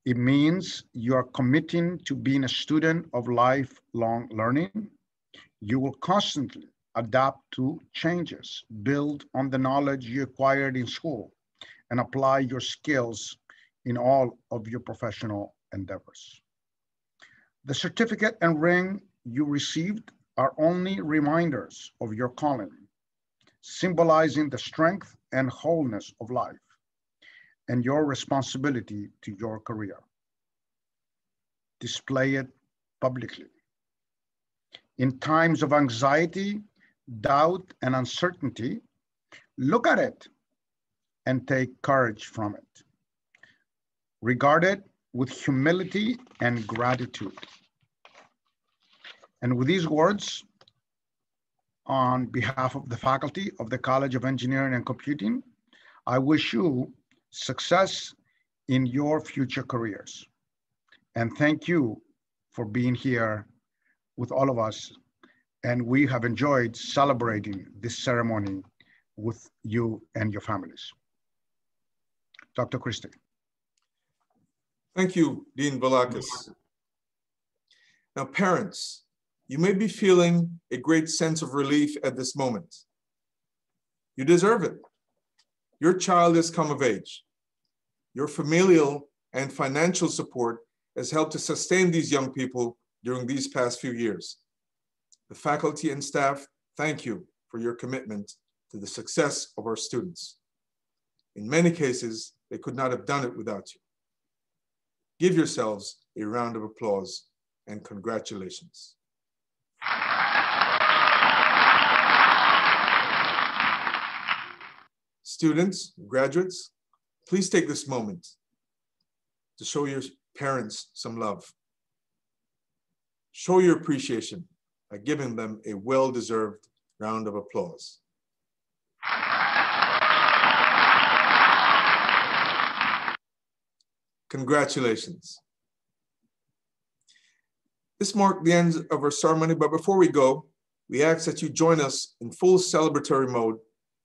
It means you are committing to being a student of lifelong learning. You will constantly adapt to changes, build on the knowledge you acquired in school, and apply your skills in all of your professional endeavors. The certificate and ring you received are only reminders of your calling, symbolizing the strength and wholeness of life and your responsibility to your career. Display it publicly. In times of anxiety, doubt, and uncertainty, look at it and take courage from it. Regard it with humility and gratitude. And with these words, on behalf of the faculty of the College of Engineering and Computing, I wish you success in your future careers. And thank you for being here with all of us. And we have enjoyed celebrating this ceremony with you and your families. Dr. Christie. Thank you, Dean Velakis. Now, parents, you may be feeling a great sense of relief at this moment. You deserve it. Your child has come of age. Your familial and financial support has helped to sustain these young people during these past few years. The faculty and staff, thank you for your commitment to the success of our students. In many cases, they could not have done it without you. Give yourselves a round of applause and congratulations. Students, graduates, please take this moment to show your parents some love. Show your appreciation by giving them a well-deserved round of applause. Congratulations. This marked the end of our ceremony, but before we go, we ask that you join us in full celebratory mode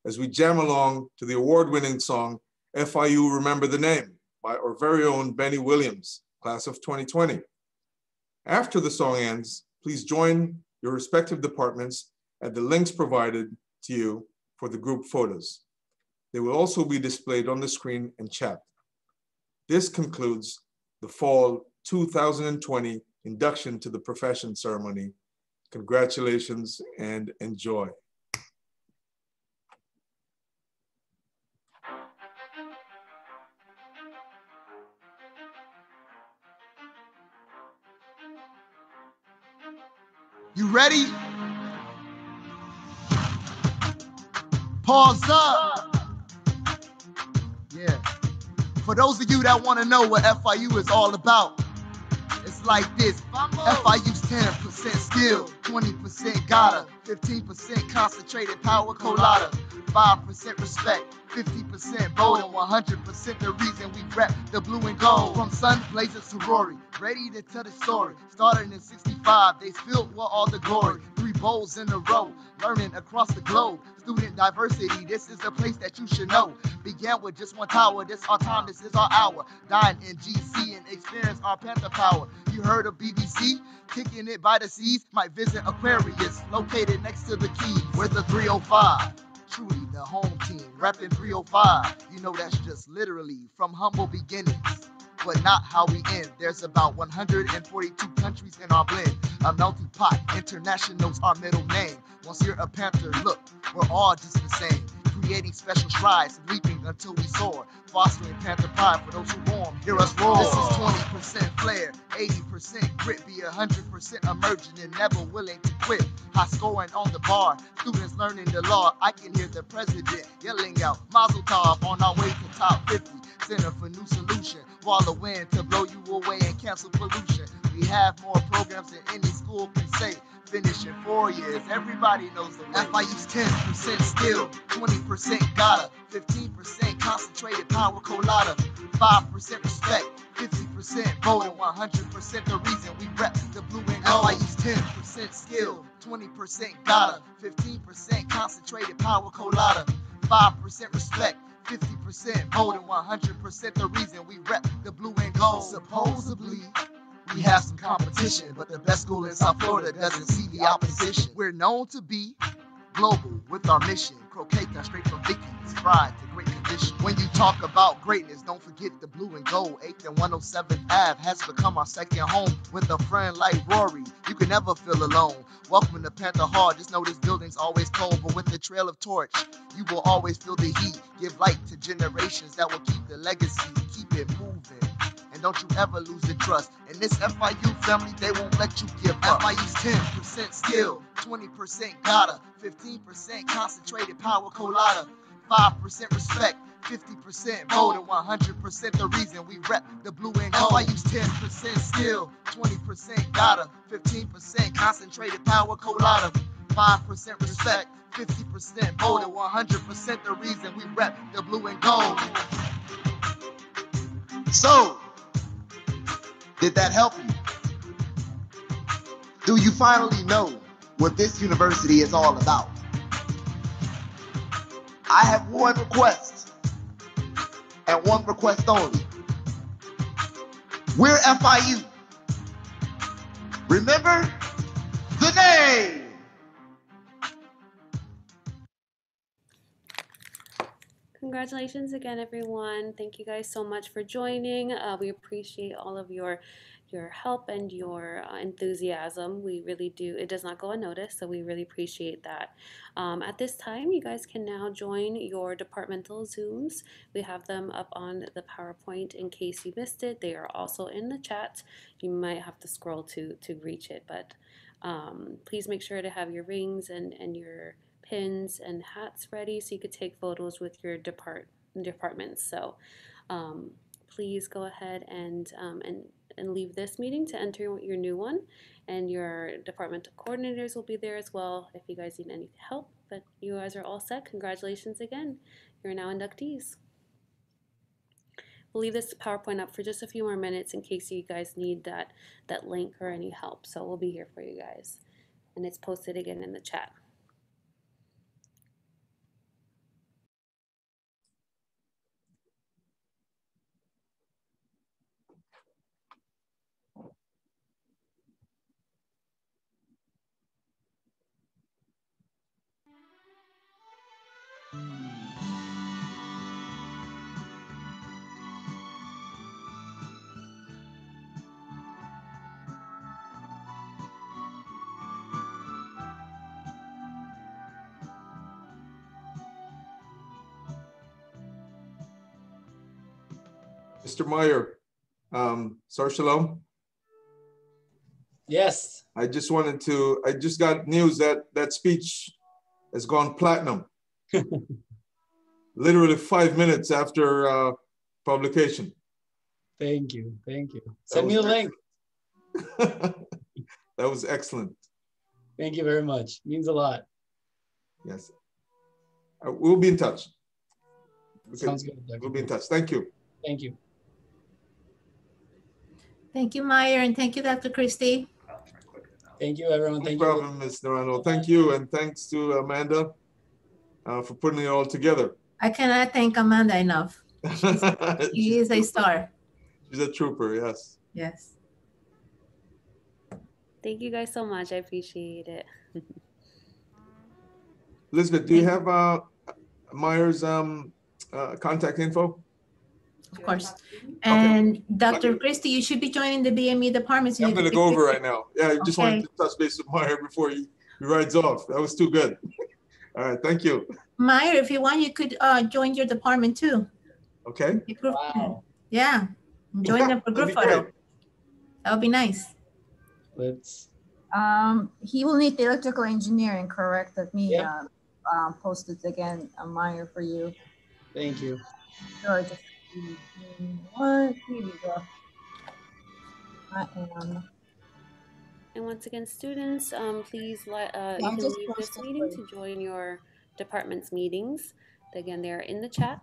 as we jam along to the award-winning song, FIU Remember the Name, by our very own Benny Williams, class of 2020. After the song ends, please join your respective departments at the links provided to you for the group photos. They will also be displayed on the screen and chat. This concludes the Fall 2020 Induction to the Profession ceremony. Congratulations and enjoy. You ready? Pause up. Yeah. For those of you that want to know what FIU is all about, it's like this. FIU's 10% skill, 20% gotta, 15% concentrated power colada, 5% respect, 50% bold, and 100% the reason we rep the blue and gold. From Sun Blazer sorority, ready to tell the story. Started in 65, they spilled with all the glory. 3 bowls in a row, learning across the globe. Student diversity, this is a place that you should know. Began with just 1 tower, this our time, this is our hour. Dying in GC and experience our Panther power. You heard of BBC? Kicking it by the seas, might visit Aquarius, located next to the Keys. We're the 305, truly the home team, repping 305. You know that's just literally from humble beginnings, but not how we end. There's about 142 countries in our blend. A melting pot, international's our middle name. Once you're a Panther, look, we're all just the same. Creating special strides, leaping until we soar. Fostering Panther pride for those who roam. Hear us roar. This is 20% flair, 80% grit, be 100% emerging and never willing to quit. High scoring on the bar, students learning the law. I can hear the president yelling out, Mazel Tov, on our way to top 50. Center for New Solution, wall of wind to blow you away and cancel pollution. We have more programs than any school can say. Finish in 4 years, everybody knows the way. FIU's 10% skill, 20% gotta, 15% concentrated power colada, 5% respect, 50% bold, and 100% the reason we rep the blue and gold. FIU's 10% skill, 20% gotta, 15% concentrated power colada, 5% respect, 50% bold, and 100% the reason we rep the blue and gold. Supposedly, we have some competition, but the best school in South Florida doesn't see the opposition. We're known to be global with our mission. Croquet that straight from Vicky's, fried to great condition. When you talk about greatness, don't forget the blue and gold. 8th and 107th Ave has become our second home. With a friend like Rory, you can never feel alone. Welcome to Panther Hall, just know this building's always cold, but with the trail of torch, you will always feel the heat. Give light to generations that will keep the legacy, keep it moving. And don't you ever lose the trust. In this FIU family, they won't let you give up. FIU's 10% skill, 20% gotta, 15% concentrated power colada, 5% respect, 50% bold, and 100% the reason we rep the blue and gold. FIU's 10% skill, 20% gotta, 15% concentrated power colada, 5% respect, 50% bold, and 100% the reason we rep the blue and gold. So, did that help you? Do you finally know what this university is all about? I have one request, and one request only. We're FIU. Remember the name. Congratulations again, everyone. Thank you guys so much for joining. We appreciate all of your help and your enthusiasm. We really do. It does not go unnoticed, so we really appreciate that. At this time, you guys can now join your departmental Zooms. We have them up on the PowerPoint in case you missed it. They are also in the chat. You might have to scroll to reach it, but please make sure to have your rings and your pins and hats ready so you could take photos with your departments. So please go ahead and leave this meeting to enter your new one, and your departmental coordinators will be there as well if you guys need any help. But you guys are all set. Congratulations again. You're now inductees. We'll leave this PowerPoint up for just a few more minutes in case you guys need that link or any help. So we'll be here for you guys. And it's posted again in the chat. Mr. Meyer, Sar Shalom. Yes. I just got news that speech has gone platinum. Literally 5 minutes after publication. Thank you. Send me the link. That was excellent. Thank you very much. Means a lot. Yes. We'll be in touch. Sounds good. We'll be in touch. Thank you. Thank you. Thank you, Meyer, and thank you, Dr. Christie. Thank you, everyone. Thank you. No problem, Ms. Narano. Thank you, and thanks to Amanda for putting it all together. I cannot thank Amanda enough. She is a star. She's a trooper, yes. Yes. Thank you guys so much. I appreciate it. Elizabeth, do you have Meyer's contact info? Of course. And Dr. Christie, you should be joining the BME department. So I'm going to go over right now. Yeah, I just wanted to touch base with Meyer before he rides off. That was too good. All right, thank you. Meyer, if you want, you could join your department too. Okay. Wow. Yeah, join them for group photo. That would be nice. Let's. He will need the electrical engineering, correct? Let me post it again, Meyer, for you. Thank you. Sure, just one. Here you go. I am. And once again, students, please you can leave this meeting to join your department's meetings. Again, they're in the chat.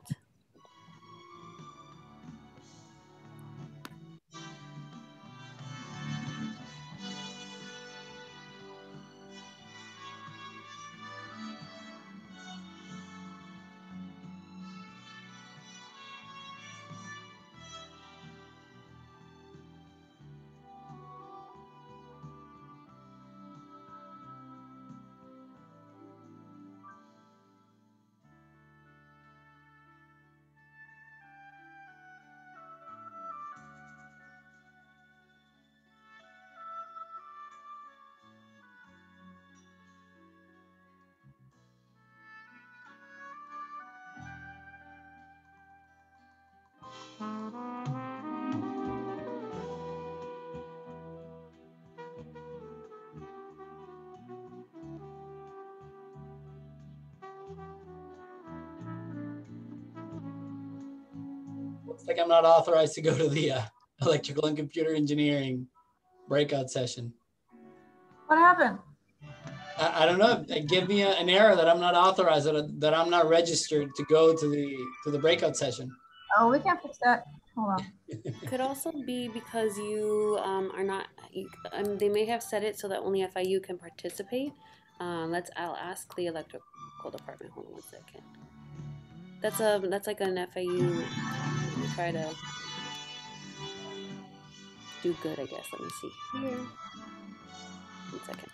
Looks like I'm not authorized to go to the electrical and computer engineering breakout session. What happened? I don't know. They give me an error that I'm not authorized, that I'm not registered to go to the breakout session. Oh, we can fix that. Hold on. Could also be because you are not. They may have set it so that only FIU can participate. I'll ask the electrical department. Hold on one second. That's like an FIU. We try to do good, I guess. Let me see here. 1 second.